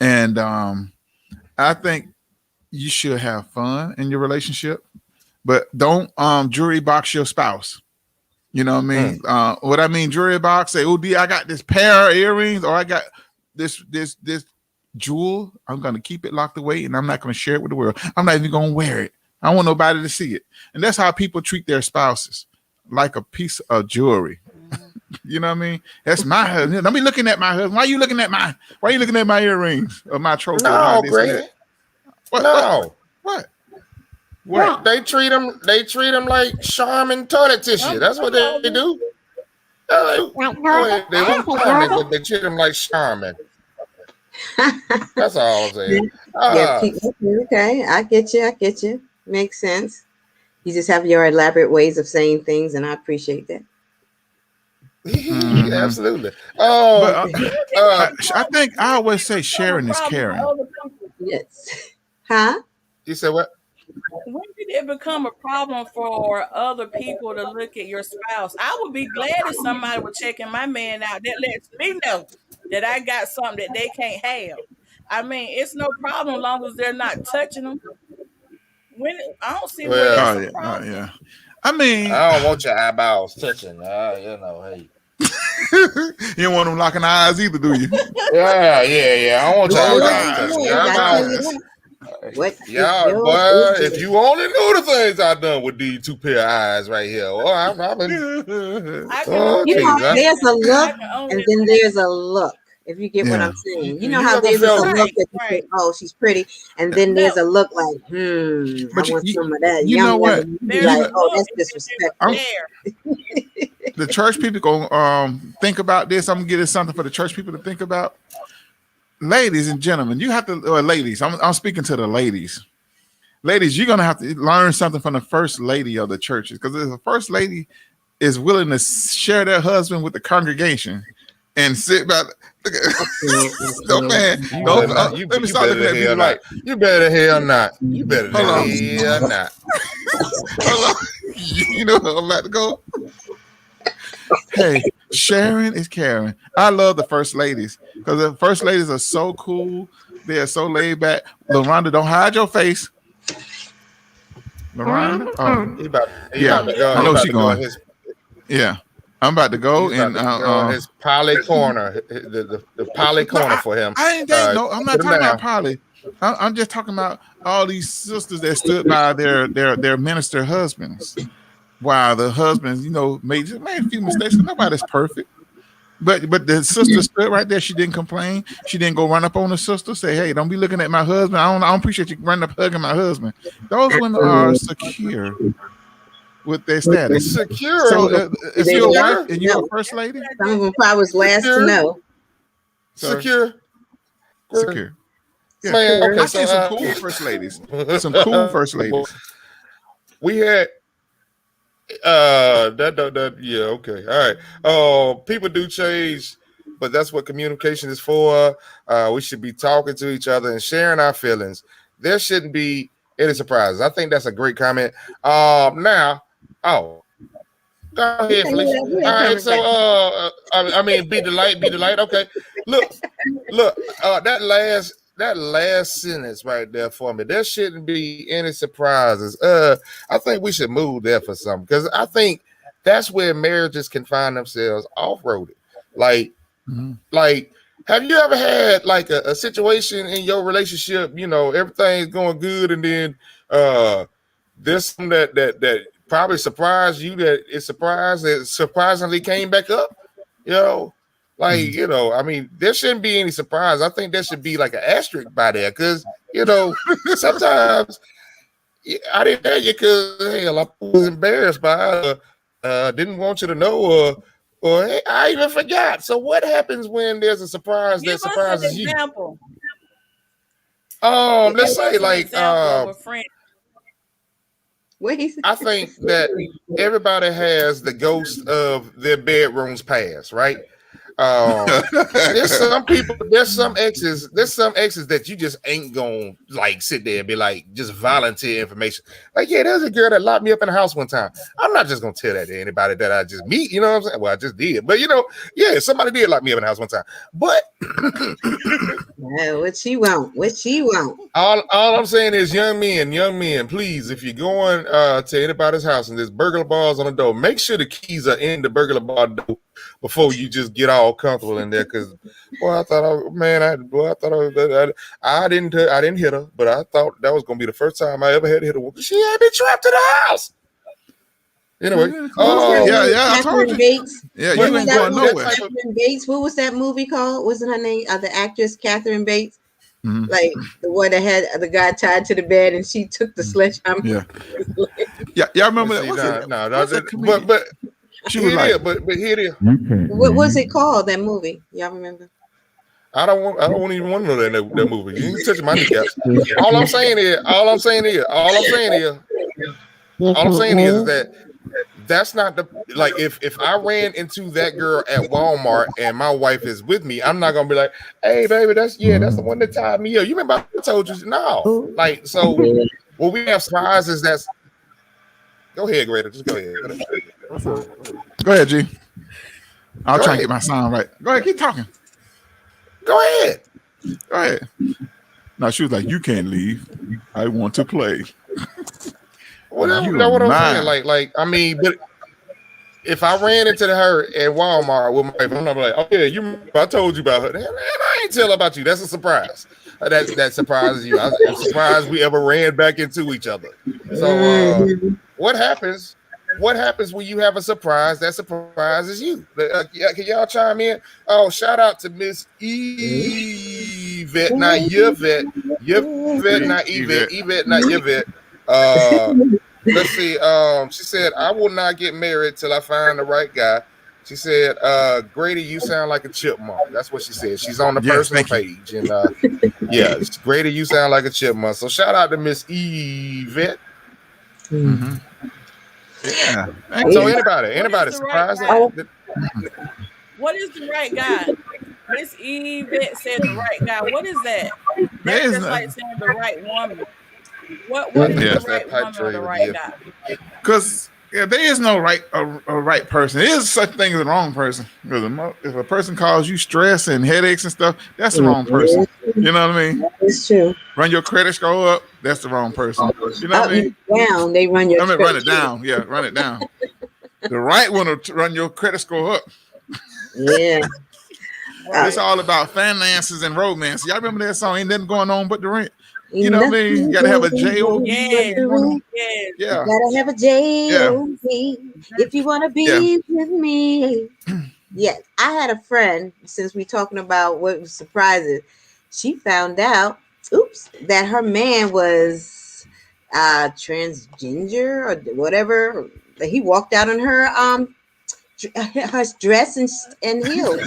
And I think you should have fun in your relationship, but don't jury box your spouse. You know what I mean? What I mean, jury box, say, oh, I got this pair of earrings, or I got this jewel. I'm gonna keep it locked away, and I'm not gonna share it with the world. I'm not even gonna wear it. I don't want nobody to see it. And that's how people treat their spouses, like a piece of jewelry. You know what I mean? That's my husband. Don't be looking at my husband. Why are you looking at my earrings or my trophy or my No, this and that? Grady. What? No. What? What? They treat them like Charmin toilet tissue. That's what they do. Like Dorothy. They I want think Charmin, Dorothy. but they treat them like Charmin. That's all I'm saying. Yeah, okay. I get you. I get you. Makes sense. You just have your elaborate ways of saying things, and I appreciate that. Mhm. Absolutely. But Uh, I think I always say Have a sharing is problem with caring. other people. Yes. Huh? you said what? When did it become a problem for other people to look at your spouse? I would be glad if somebody were checking my man out. That lets me know that I got something that they can't have. I mean, it's no problem as long as they're not touching them. When I don't see where Well, that's Oh a yeah, oh problem. yeah. I mean, I don't want your eyeballs touching. Hey. you don't want them locking eyes either, do you? Yeah. I don't want your Well, look eyeballs Eyes, touching. again. Your lock I tell you eyeballs. eyes. what. What is Yeah, yours boy, is if yours. you only knew the things I done with these two pair of eyes right here. Oh, I've been I can You only okay, know, huh? there's a imagine. look, I can only and then there's a look. If you get what Yeah. I'm saying, you know You how ever there's a felt look right, that you say, right. "Oh, she's pretty," and then there's No, a look like, I But want some of that. you know Yum yum, what? and you be there's You like, know, a "Oh, look, that's and then there's a disrespectful." stare. the church people gonna think about this. I'm gonna give it something for the church people to think about. Ladies and gentlemen, you have to, or ladies. I'm speaking to the ladies. Ladies, you're gonna have to learn something from the first lady of the churches, because if the first lady is willing to share their husband with the congregation and sit back. Look at, don't man, you don't. better not. Let me You start better looking the at people hell not. like, You better the hell not. You better hold on, the hell not. hold on. You know where I'm about to go. Hey, sharing is caring. I love the first ladies because the first ladies are so cool. They are so laid back. LaRonda, don't hide your face. LaRonda, oh He yeah, about to go. I He know about she to go in going. his. Yeah, I'm about to go He's about and to go in his poly corner. The poly no, corner for him. I ain't dating. No, I'm not Put him talking about down. Polly. I'm just talking about all these sisters that stood by their minister husbands, while the husbands, made a few mistakes. Nobody's perfect. But the sister stood right there. She didn't complain. She didn't go run up on the sister, say, "Hey, don't be looking at my husband. I don't appreciate you running up hugging my husband." Those women are secure with their status. Secure. So Some of them, if they you're a were wife last Secure. to and you're a know. first lady, Some of them probably was last to Secure. know. sir, Secure. secure. Yeah, Man. Secure. Okay. I So seen some cool first ladies. Some cool first ladies. we had yeah, okay, all right. People do change, but that's what communication is for. We should be talking to each other and sharing our feelings. There shouldn't be any surprises. I think that's a great comment. Now, go ahead, Okay, Felicia. we All ain't right, coming so back. I mean, be the light. Okay, look, that last sentence right there for me. There shouldn't be any surprises. I think we should move there for something, because I think that's where marriages can find themselves off-roaded. Like, Mhm. like, have you ever had like a situation in your relationship, you know, everything's going good, and then there's something that probably surprised you, that surprisingly came back up, you know? Like, you know, I mean, there shouldn't be any surprise. I think there should be like an asterisk by there, because, you know, sometimes I didn't tell you because hell, I was embarrassed by didn't want you to know, or hey, I even forgot. So what happens when there's a surprise Give that us an surprises you? example. Let's Give say us an like example of a friend. What he said? I think that everybody has the ghost of their bedroom's past, right? There's some people, there's some exes that you just ain't gonna like sit there and be like, just volunteer information. Like, yeah, there's a girl that locked me up in the house one time. I'm not just gonna tell that to anybody that I just meet, you know what I'm saying? Well, I just did, but you know, yeah, somebody did lock me up in the house one time. But What she want? What she want? all I'm saying is, young men, please, if you're going to anybody's house and there's burglar bars on the door, make sure the keys are in the burglar bar door before you just get all comfortable in there. Because, boy, I didn't hit her, but I thought that was gonna be the first time I ever had to hit her. She had been trapped in the house. Anyway, I told you. Bates. Yeah, What you was ain't that going movie? nowhere. Catherine Bates. What was that movie called? Wasn't her name the actress Catherine Bates? Mhm. Like the one that had the guy tied to the bed, and she took the sledgehammer. Yeah. Yeah, y'all remember that? But she was here it like, is, but here it is. You can't. What was it called? That movie? Y'all remember? I don't even want to know that movie. You ain't touching my kneecaps. All I'm saying is that that's not the, like, if I ran into that girl at Walmart and my wife is with me, I'm not gonna be like, hey baby, that's the one that tied me up. You remember I told you? No. Like, so when we have surprises, that's, go ahead, Grady. Just go ahead. go ahead, G. I'll Go try and ahead. get my sound right. Go ahead, keep talking. Go ahead. Go ahead. No, she was like, you can't leave. I want to play. Whatever. You That's what I'm mine. saying. Like, I mean, but if I ran into her at Walmart with my wife, I'm not like, oh yeah, I told you about her. Man, I ain't tell her about you. That's a surprise. That surprises you. I'm surprised we ever ran back into each other. So what happens? What happens when you have a surprise that surprises you? Can y'all chime in? Oh, shout out to Miss Yvette, not Yvette. Yvette, not Yvette. Yvette, not Yvette. Let's see. She said, I will not get married till I find the right guy. She said, Grady, you sound like a chipmunk. That's what she said. She's on the personal page. And yeah, Grady, you sound like a chipmunk. So shout out to Miss Yvette. Mm-hmm. Yeah. So anybody surprised? What is the right guy? Miss Yvette said the right guy. What is that? That's just like saying the right woman. What is the right woman or the right guy? Because there is no right person. There is such thing as a wrong person. Because if a person causes you stress and headaches and stuff, that's the wrong person. You know what I mean? It's true. Run your credit score up, that's the wrong person. You know what I mean? Down, they run your run it down. Yeah, run it down. The right one will run your credit score up. Yeah. It's all about finances and romance. Y'all remember that song? Ain't nothing going on but the rent. You know what I mean? You gotta have a J-O-B. Yeah. Gotta have a J-O-B if you want to be with me. Yes. I had a friend, since we talking about what was surprises, she found out, that her man was transgender or whatever. He walked out on her dress and heels.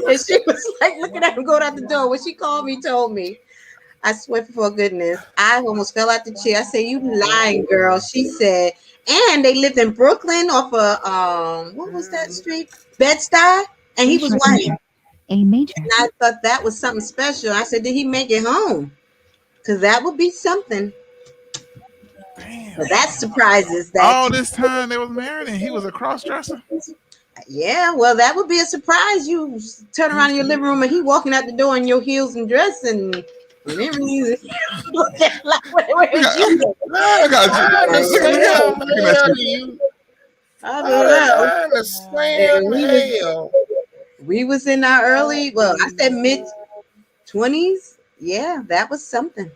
And she was like looking at him going out the door. When she called me, told me, I swear for goodness, I almost fell out the chair. I said, you lying, girl. She said, and they lived in Brooklyn off of what was that street? Bed-Stuy, and he was white. And I thought that was something special. I said, did he make it home? Because that would be something. Damn. That surprises that. All this time they was married and he was a cross-dresser? Yeah, well, that would be a surprise. You turn around in your living room and he walking out the door in your heels and dress and everything. I got you. How the hell you? I How don't know. the, the Sam And hell? we was in our early, well, I said mid-20s. Yeah, that was something.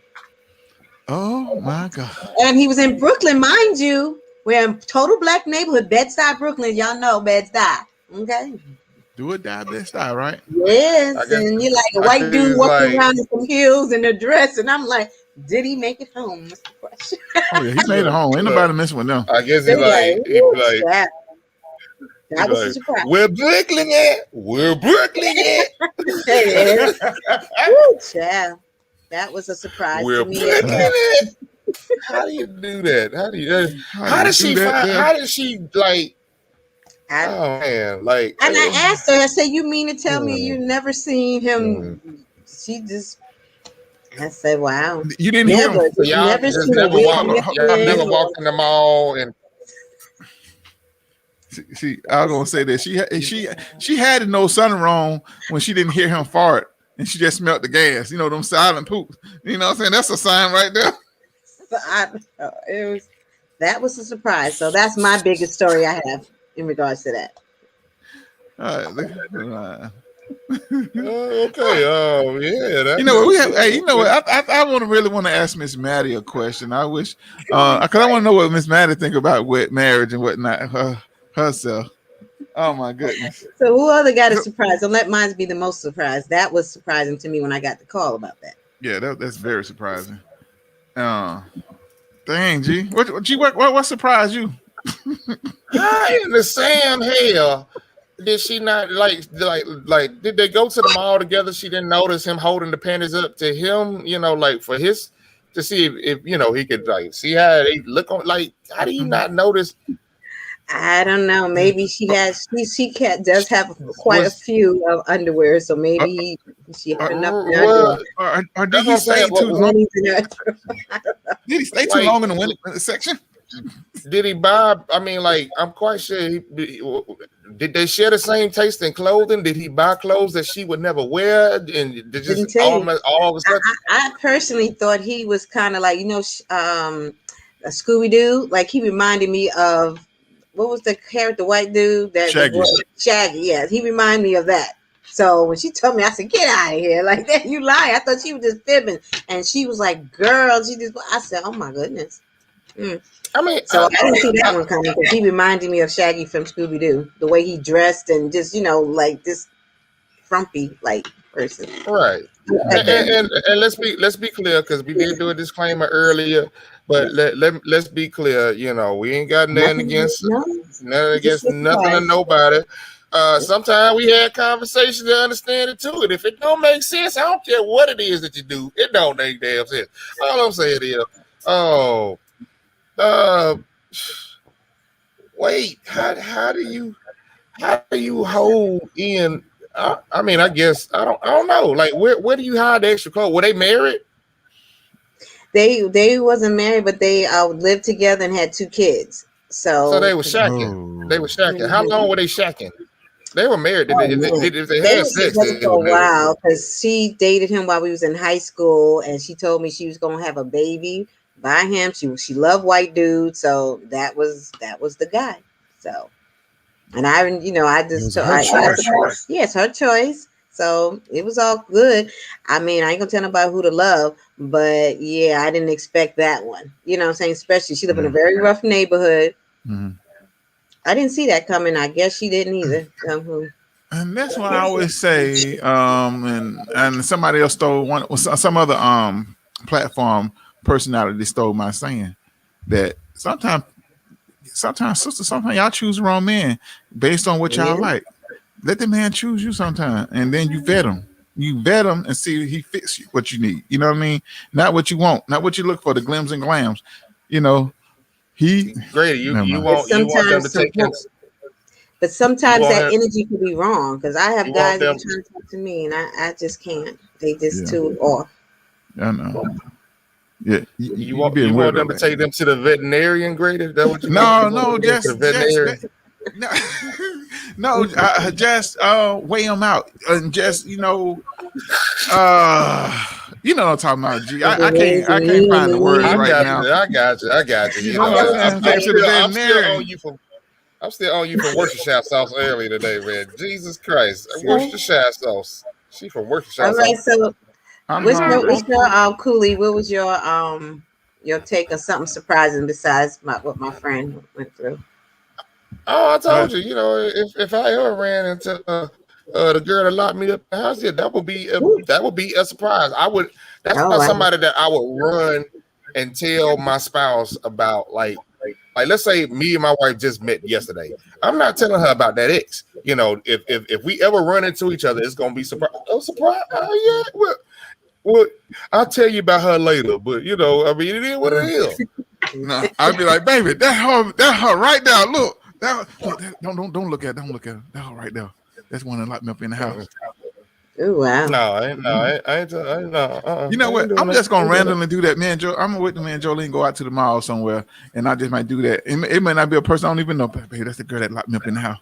Oh my God. And he was in Brooklyn, mind you. We're in total black neighborhood, Bed-Stuy, Brooklyn. Y'all know Bed-Stuy. Okay. Do or die, best die, right? Yes. I guess And you're like a I white dude guess walking like around in some heels and a dress. And I'm like, did he make it home? That's the question. Oh yeah, he made it look, home. Ain't look. nobody messing with them. I guess They're like, he "Ooh, be like child." he That be was a like, surprise. where Brooklyn at? Where Brooklyn Hey, at? woo, child. That was a surprise Where to me as Brooklyn well. at? How do you do that? How do you? How do How you does do she that find? there? How did she like? I, Oh man, like. and I asked her, I said, you mean to tell me you mm, never seen mm. him? She just, I said, wow. You didn't hear him. Never, So just y'all never just seen a never wig walk. Y'all missing. never walked in the mall and See, I was gonna say that she had to know something wrong when she didn't hear him fart and she just smelled the gas. You know them silent poops. You know what I'm saying? That's a sign right there. So that was a surprise. So that's my biggest story I have in regards to that. All right, okay. Oh yeah, you know what we have? Hey, you know okay. what? I really want to ask Miss Maddie a question. I wish, because I want to know what Miss Maddie think about what marriage and whatnot herself. Oh my goodness. So who other got a surprise? Don't let mine be the most surprised. That was surprising to me when I got the call about that. Yeah, that's very surprising. Dang, G, what surprised you? How in the Sam hell did she not like? Did they go to the mall together? She didn't notice him holding the panties up to him. You know, like for his to see if you know he could like see how they look on. Like, how do you not notice? I don't know. Maybe she does have quite a few of underwear, so maybe she had enough in her Well, or did that's what he I'm stay saying. too long? money's in her. Did he stay too Like- long in the women's section? Did he buy? I mean, like, I'm quite sure. Did they share the same taste in clothing? Did he buy clothes that she would never wear? And did Didn't just tell you. all of a sudden? I personally thought he was kind of like, a Scooby Doo. Like he reminded me of what was the character, white dude that Shaggy. Shaggy. Yeah, he reminded me of that. So when she told me, I said, "Get out of here!" Like that, you lie. I thought she was just fibbing, and she was like, "Girl," she just. I said, "Oh my goodness." I mean, So I didn't see that one coming because he reminded me of Shaggy from Scooby Doo. The way he dressed and just, like this frumpy like person. right. And let's be clear because we did do a disclaimer earlier, but let's be clear. You know, we ain't got nothing against nothing or nobody. Sometimes we had conversations to understand it too, and if it don't make sense, I don't care what it is that you do. It don't make damn sense. All I'm saying is, wait, how do you hold in? I mean, I guess I don't know. Like, where do you hide the extra clothes? Were they married? They wasn't married, but they lived together and had 2 kids. So they were shacking. They were shacking. How long were they shacking? They were married. If they had sex, they they for were a married. while because she dated him while we was in high school, and she told me she was gonna have a baby by him. She loved white dudes, so that was the guy. So, and I just yes, her choice. So it was all good. I mean, I ain't gonna tell nobody who to love, but yeah, I didn't expect that one. You know what I'm saying? Especially she lived in a very rough neighborhood. Mm-hmm. I didn't see that coming. I guess she didn't either. And that's what I always say. And somebody else stole some other platform personality stole my saying that sometimes sisters, sometimes y'all choose the wrong man based on what y'all like. Let the man choose you sometime, and then you vet him. You vet him and see if he fits what you need. You know what I mean? Not what you want, not what you look for, the glims and glams. You know, Grady, you want them to take him. But sometimes that energy could be wrong because I have guys that are trying to talk to me and I just can't. They just too off. I know. Yeah, you want them to take them to the veterinarian, Grady? Is that what you No, just the veterinarian. Just weigh them out and just you know what I'm talking about. G. I can't find the words right now. I got you. You know what I'm saying? I'm still on you for. I'm still on you from Worcestershire sauce earlier today, man. Jesus Christ, See? Worcestershire sauce. She from Worcestershire All right, sauce. so I'm what's hungry. your Cooley? What was your take on something surprising besides what my friend went through? Oh, I told you, you know, if I ever ran into the girl that locked me up in the house, yeah, that would be a surprise. I would. That's Oh not wow. somebody that I would run and tell my spouse about. Like let's say me and my wife just met yesterday. I'm not telling her about that ex. You know, if we ever run into each other, it's gonna be surprise. Oh, surprise! Oh yeah. Well, I'll tell you about her later. But you know, I mean, it is what it is. No, I'd be like, baby, that her right there. Look, don't look at her. That her right there. That's one that locked me up in the house. Oh wow. No, I ain't no. You know I ain't what? doing I'm that. just gonna randomly do that, man. Joe, I'm gonna wait till man Jolene go out to the mall somewhere, and I just might do that. It may not be a person I don't even know, but baby, that's the girl that locked me up in the house.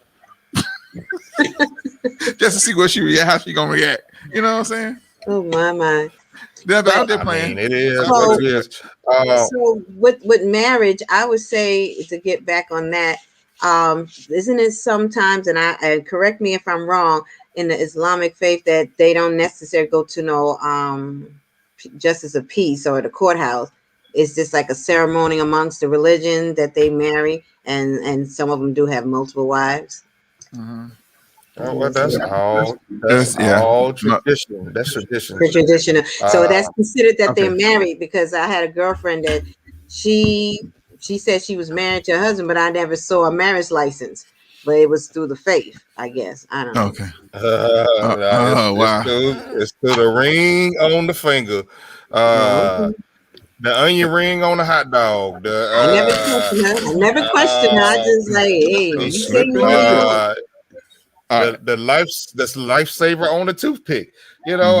Just to see what how she gonna react. You know what I'm saying? Oh my. They're out there I playing. mean, it is So- what it is. So with marriage, I would say to get back on that, isn't it sometimes, and correct me if I'm wrong, in the Islamic faith that they don't necessarily go to no justice of peace or the courthouse. It's just like a ceremony amongst the religion that they marry, and some of them do have multiple wives. Mm-hmm. Oh, well, that's all No. tradition. That's tradition. Traditional. So that's considered that okay. they're married, because I had a girlfriend that she said she was married to her husband, but I never saw a marriage license. But it was through the faith, I guess. I don't know. Okay. Wow. It's to the ring on the finger. The onion ring on the hot dog. I never questioned her. I never questioned her. I just like, hey, you say you married. The lifesaver on the toothpick. You know,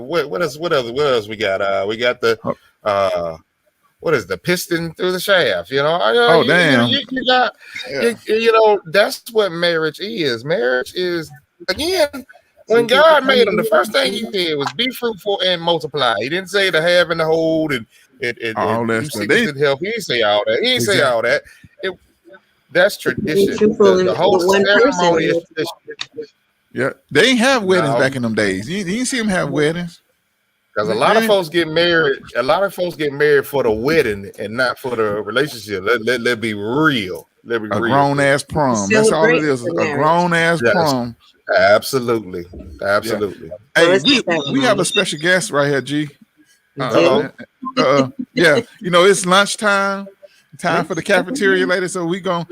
what else we got? We got the what is the piston through the shaft? You know, damn. You got you know, that's what marriage is. Marriage is, again, when God made them, the first thing He did was be fruitful and multiply. He didn't say to have and to hold and all that do stuff. sickness and health. He didn't say all that. He didn't say all that. That's tradition. Truthful The whole with one ceremony is person. tradition. Yeah, they ain't have weddings back in them days. You didn't see them have weddings. Because a lot of folks get married. A lot of folks get married for the wedding and not for the relationship. Let be real. Let be a real. Grown ass prom. That's all it is. A grown ass prom. Absolutely. Absolutely. Yeah. Hey, we have a special guest right here, G. Yeah, you know, it's lunchtime. Time for the cafeteria later, so we gonna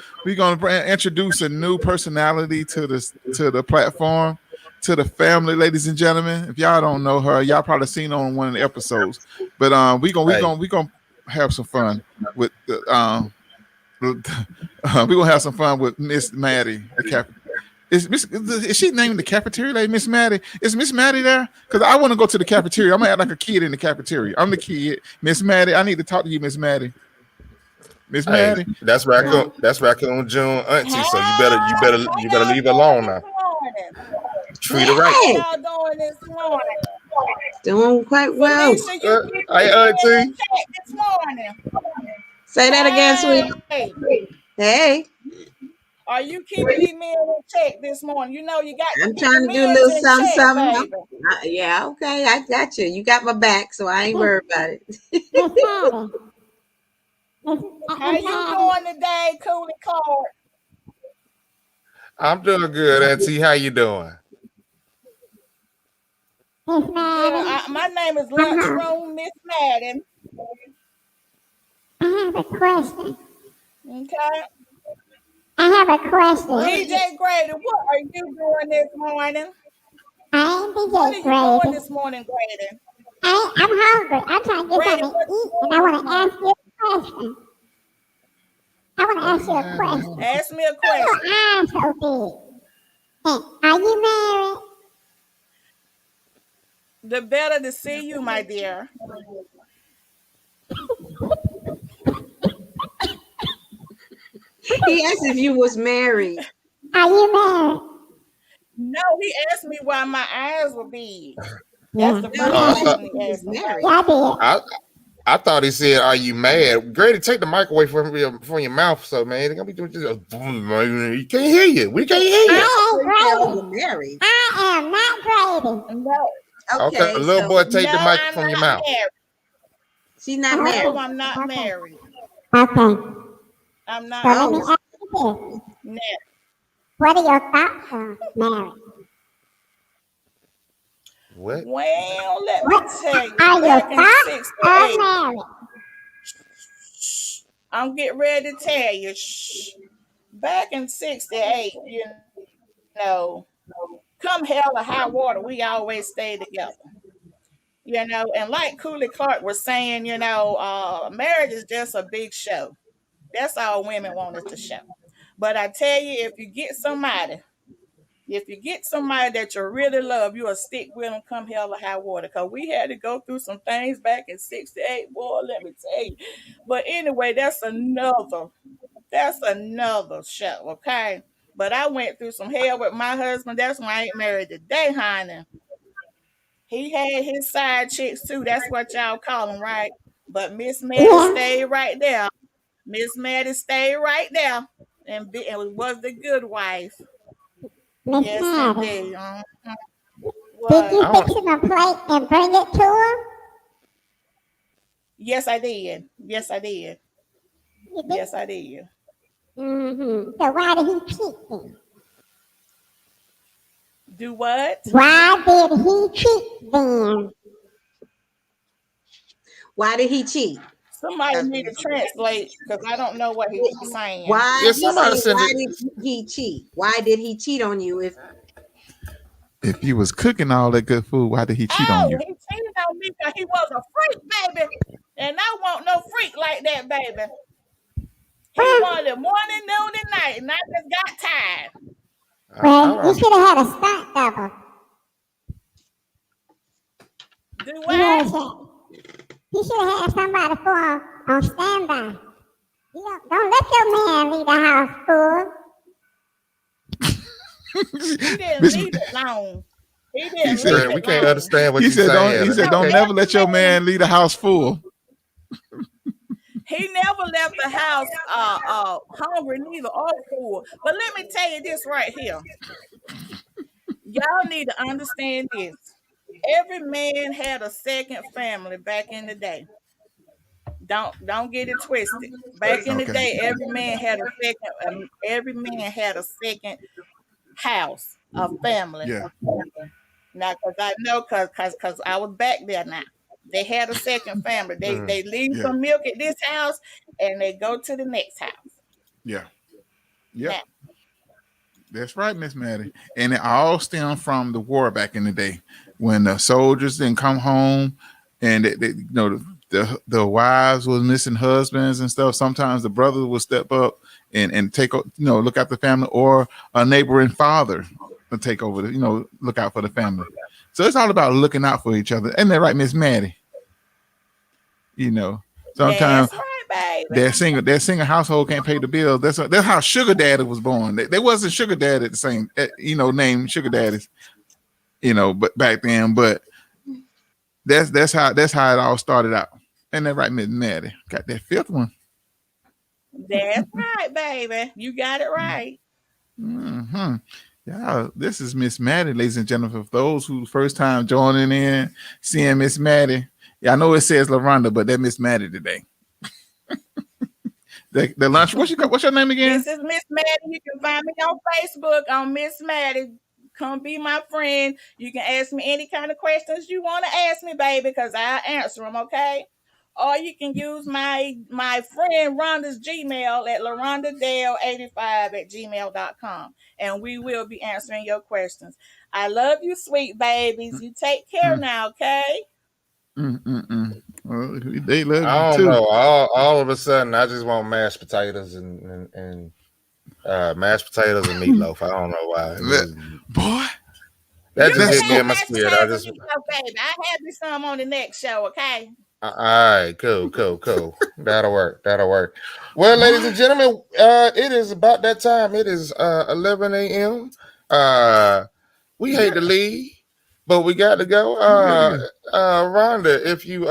introduce a new personality to the platform, to the family, ladies and gentlemen. If y'all don't know her, y'all probably seen her on one of the episodes. But we gonna have some fun with the we gonna have some fun with Miss Maddie, the is she named the cafeteria lady, Miss Maddie? Is Miss Maddie there? Because I want to go to the cafeteria. I'm gonna act like a kid in the cafeteria. I'm the kid, Miss Maddie. I need to talk to you, Miss Maddie. Miss Maddie. That's Raccoon June auntie. So you better leave her alone now. Treat her right. How y'all doing this morning? Doing quite well. Felicia, you keep Hey, auntie. this morning. Say that again, sweet. Hey. Are you keeping these men in check this morning? You know you got. I'm trying to do a little something. Yeah, okay, I got you. You got my back, so I ain't worried about it. How you doing today, Coolie Card? I'm doing good, auntie. How you doing? My name is Lunchroom Miss Madden. I have a question. Okay. I have a question. DJ Grady, what are you doing this morning? I ain't DJ What are you Grady. doing this morning, Grady? I'm hungry. I'm trying to get something to eat, and I want to ask you a question. I want to ask you a question. Ask me a question. Your eyes so big. Hey, are you married? The better to see you, my dear. He asked if you was married. Are you married? No, he asked me why my eyes were big. That's the first question he asked me. Yeah, I did. I thought he said, "Are you mad?" Grady, take the mic away from your mouth, so man, they're gonna be doing just. You can't hear you. We can't hear you. I You're ain't married. Grady. I am not Grady. No, Okay, Okay, little so boy, take the no, mic I'm from your not mouth. married. she's not No, married. I'm not Okay. married. Okay. I'm So not let me Oh, married. ask you this. No. What are your thoughts on marriage? What? Well, let me What tell you, are your back in thoughts on 68, marriage? I'm getting ready to tell you, back in 68, know, come hell or high water, we always stay together. And like Cooley Clark was saying, marriage is just a big show. That's all women want is to show. But I tell you, if you get somebody that you really love, you'll stick with them come hell or high water. Because we had to go through some things back in 68, boy, let me tell you. But anyway, that's another show, okay? But I went through some hell with my husband. That's why I ain't married today, honey. He had his side chicks too. That's what y'all call them, right? But Miss Maddie Yeah, stayed right there. Miss Maddie stayed right there and was the good wife. Miss Yes, Maddie. indeed. Did What? you I fix don't. him a plate and bring it to her? Yes, I did. Yes, I did. You did? Yes, I did. So why did he cheat then? Do what? Why did he cheat then? why did he cheat? Somebody That's need what to I'm saying. translate because I don't know what he's saying. Why Yeah, he's somebody saying send why it. did he cheat? Why did he cheat on you? If he was cooking all that good food, why did he cheat on Oh, you? he cheated on me because he was a freak, baby. And I want no freak like that, baby. He Well, wanted it morning, noon, and night, and I just got tired. I you don't. should have had a stunt double. Do You had what? he should have had somebody for him on standby. Don't let your man leave the house full. He didn't Miss, leave it long. He he didn't said, leave Grady, we it can't long. understand what he you're said, don't, saying. he said, don't never let your Every man, man leave the house full. he never left the house hungry neither or full. But let me tell you this right here. Y'all need to understand this. Every man had a second family back in the day. Don't get it twisted. Back in the Okay. day, every man had a second house, a family. Yeah. Now, cause I know, cause I was back there. Now they had a second family. They Mm. they leave Yeah. some milk at this house, and they go to the next house. Yeah. Yep. Now, That's right, Miss Maddie. And it all stemmed from the war back in the day when the soldiers didn't come home and the wives was missing husbands and stuff. Sometimes the brother would step up and take look after the family, or a neighboring father would take over look out for the family. So it's all about looking out for each other. Isn't that right, Miss Maddie? Sometimes that's right, baby. that single household can't pay the bills. That's how Sugar Daddy was born. There wasn't Sugar Daddy the same, name Sugar Daddies, but back then. But that's how it all started out. And that right, Miss Maddie got that fifth one. That's right, baby. You got it right. Hmm. Yeah, this is Miss Maddie, ladies and gentlemen. For those who first time joining in, seeing Miss Maddie. Yeah, I know it says LaRonda, but that Miss Maddie today. The lunch. What's your name again? This is Miss Maddie. You can find me on Facebook on Miss Maddie. Come be my friend. You can ask me any kind of questions you want to ask me, baby, because I answer them, okay? Or you can use my friend Rhonda's Gmail at larondadale85 at gmail.com. And we will be answering your questions. I love you, sweet babies. You take care Mm, now, okay? well, they love you I don't too. know. All of a sudden, I just want mashed potatoes and mashed potatoes and meatloaf. I don't know why. Boy, That You just can that's hit me have in my mashed spirit. I potatoes just and meatloaf, baby. I have you some on the next show, okay? all right, cool. That'll work. That'll work. Well, ladies boy. and gentlemen, it is about that time. It is 11 a.m. We hate to leave. But we got to go. We got to go. Rhonda, if you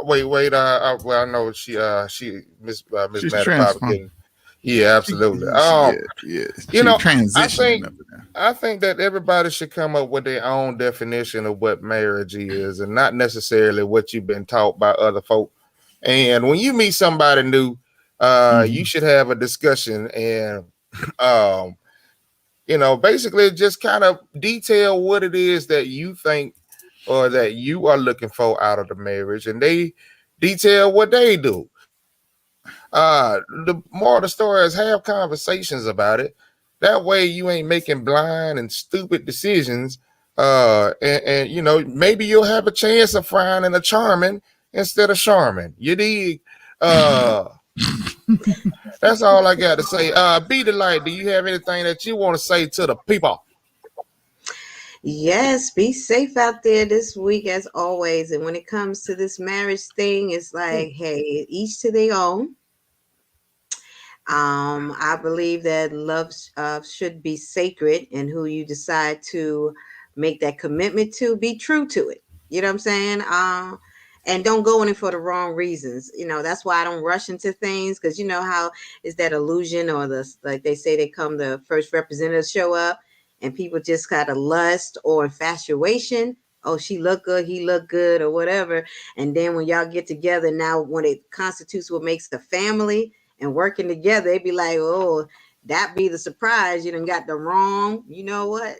wait, well, I know she Miss She's Matter probably transformed. couldn't. Yeah, absolutely. Yeah, yeah. You She know, I think transitioning up there. I think that everybody should come up with their own definition of what marriage is, and not necessarily what you've been taught by other folk. And when you meet somebody new, you Hmm. should have a discussion and um, basically just kind of detail what it is that you think or that you are looking for out of the marriage, and they detail what they do. The more the story is, have conversations about it. That way, you ain't making blind and stupid decisions. And maybe you'll have a chance of finding a charming instead of charming. You dig? Uh, that's all I got to say. Be the light. Do you have anything that you want to say to the people? Yes, be safe out there this week as always. And when it comes to this marriage thing, it's like, hey, each to their own. I believe that love should be sacred, and who you decide to make that commitment to, be true to it. You know what I'm saying? And don't go in it for the wrong reasons. That's why I don't rush into things, because you know how is that illusion, or the, like they say, they come, the first representatives show up, and people just kind of lust or infatuation. Oh, she look good, he look good, or whatever. And then when y'all get together, now when it constitutes what makes a family and working together, they'd be like, oh, that be the surprise. You done got the wrong, you know what,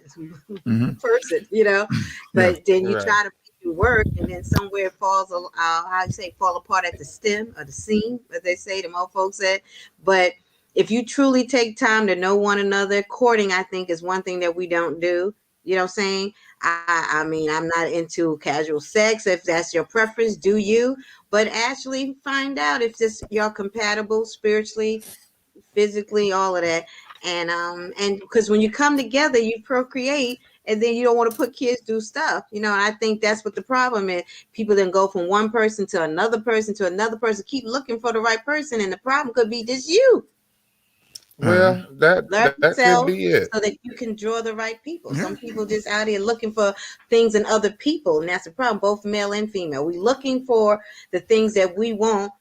Hmm. person. Yeah. But then you Right. try to make it work, and then somewhere it falls, how you say, fall apart at the stem or the seam, as they say, the old folks said. But if you truly take time to know one another, courting, I think, is one thing that we don't do. You know what I'm saying? I mean, I'm not into casual sex. If that's your preference, do you? But actually find out if this you're compatible spiritually, physically, all of that. And because when you come together, you procreate, and then you don't want to put kids do stuff, and I think that's what the problem is. People then go from one person to another person to another person, keep looking for the right person, and the problem could be just you. Uh, Well, that Love that could yourself be it. so that you can draw the right people. yeah. Some people just out here looking for things in other people, and that's the problem, both male and female. We looking for the things that we want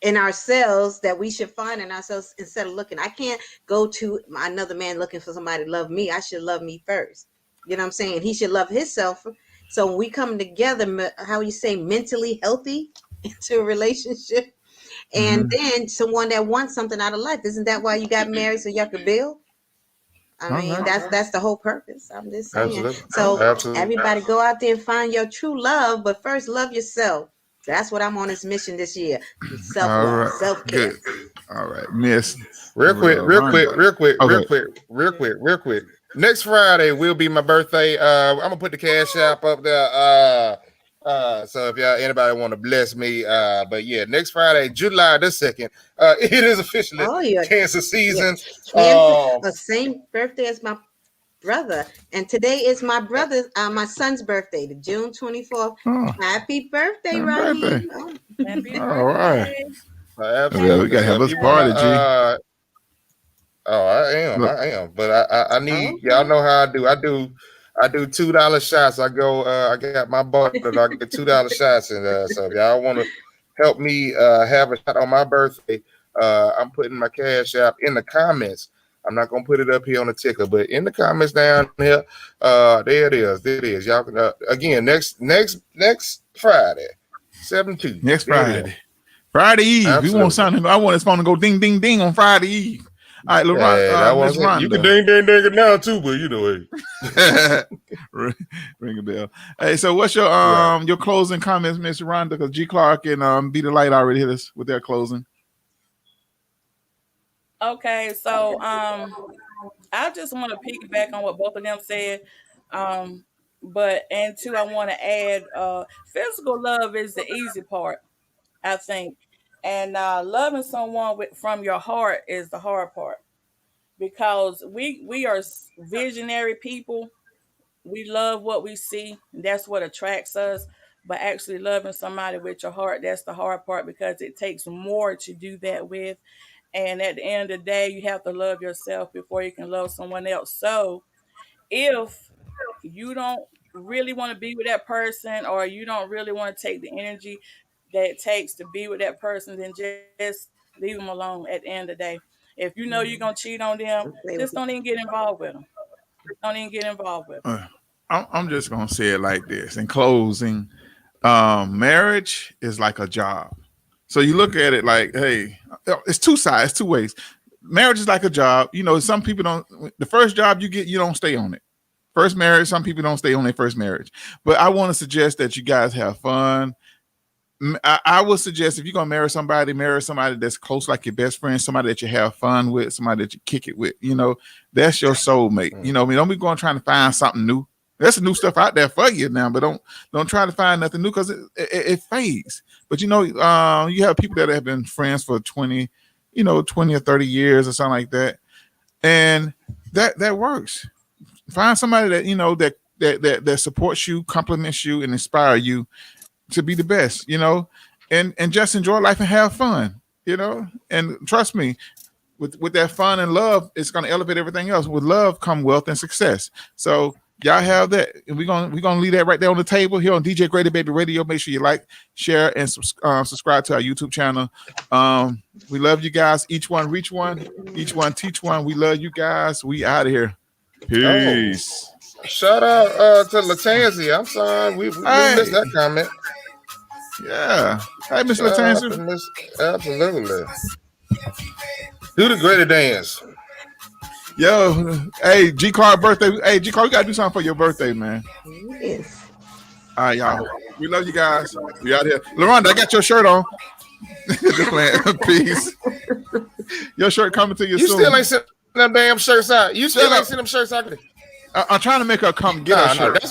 in ourselves, that we should find in ourselves, instead of looking. I can't go to another man looking for somebody to love me. I should love me first. You know what I'm saying? He should love himself. So when we come together, how you say, mentally healthy into a relationship, and Hmm. then someone that wants something out of life. Isn't that why you got married, so y'all could build? I All mean, right. that's the whole purpose. I'm just saying. Absolutely. So Absolutely. everybody go out there and find your true love, but first love yourself. That's what I'm on this mission this year. Self All love, right. self care. Good. All right. Miss Real quick, real quick, Rhonda. real quick, real Okay. quick, real quick, real quick. Next Friday will be my birthday. I'm gonna put the cash app up there. So if y'all anybody want to bless me, but yeah, next Friday, July the 2nd, it is officially Oh, cancer you're season. Cancer, Um, same birthday as my brother. And today is my son's birthday, the June 24th. Oh, Happy birthday, happy birthday. Raheem. Oh, Happy All right. birthday. Yeah, we absolutely. gotta So have if us you wanna, party, G. oh, Look. I am. But I need y'all okay. know how I do. I do $2 shots. I go. I got my bottle. I get $2 shots, and so if y'all want to help me have a shot on my birthday, I'm putting my cash app in the comments. I'm not gonna put it up here on the ticker, but in the comments down here, there it is. There it is. Y'all can again next Friday, 7/2. Next There it is. Friday. Friday Eve. We want Absolutely. something. I want his phone to go ding, ding, ding on Friday Eve. All right, And I want Miss to say you can Rhonda. ding ding ding it now too, but hey. Ring a bell. Hey, so what's your Right. your closing comments, Miss Rhonda? Because G Clark and Be the Light already hit us with their closing. Okay, so I just want to piggyback on what both of them said. Um, but and two, I want to add physical love is the easy part, I think. And loving someone from your heart is the hard part, because we are visionary people. We love what we see. That's what attracts us. But actually loving somebody with your heart, that's the hard part, because it takes more to do that with. And at the end of the day, you have to love yourself before you can love someone else. So if you don't really want to be with that person, or you don't really want to take the energy that it takes to be with that person, then just leave them alone at the end of the day. If you know you're going to cheat on them, Don't play with just don't even get involved with them. Don't even get involved with them. I'm just gonna say it like this in closing. Marriage is like a job. So you look at it like, hey, it's two sides, two ways. Marriage is like a job. You know, some people don't. The first job you get, you don't stay on it. First marriage, some people don't stay on their first marriage. But I want to suggest that you guys have fun. I would suggest if you're gonna marry somebody that's close, like your best friend, somebody that you have fun with, somebody that you kick it with. You know, that's your soulmate. You know, what I mean, don't be going trying to find something new. There's some new stuff out there for you now, but don't try to find nothing new because it fades. But you know, you have people that have been friends for 20 or 30 years or something like that, and that works. Find somebody that you know that supports you, compliments you, and inspire you to be the best, you know, and just enjoy life and have fun, you know. And trust me, with that fun and love, it's gonna elevate everything else. With love come wealth and success. So y'all have that, and we're gonna leave that right there on the table here on DJ Grady Baby Radio. Make sure you like, share, and subscribe to our YouTube channel. We love you guys. Each one reach one, each one teach one. We love you guys. We out of here. Peace. Shout out to Latanzi. I'm sorry, we missed that comment. Yeah. Hey, Miss Latanzi. Absolutely. Do the Grady dance. Yo, hey, G Clark birthday. Hey, G Clark, we gotta do something for your birthday, man. Yes. All right, y'all. We love you guys. We out here. LaRonda, I got your shirt on. Just playing. Peace. Your shirt coming to you soon. You still ain't sent them damn shirts out. You still ain't sent them shirts out. I'm trying to make her come get her shirt.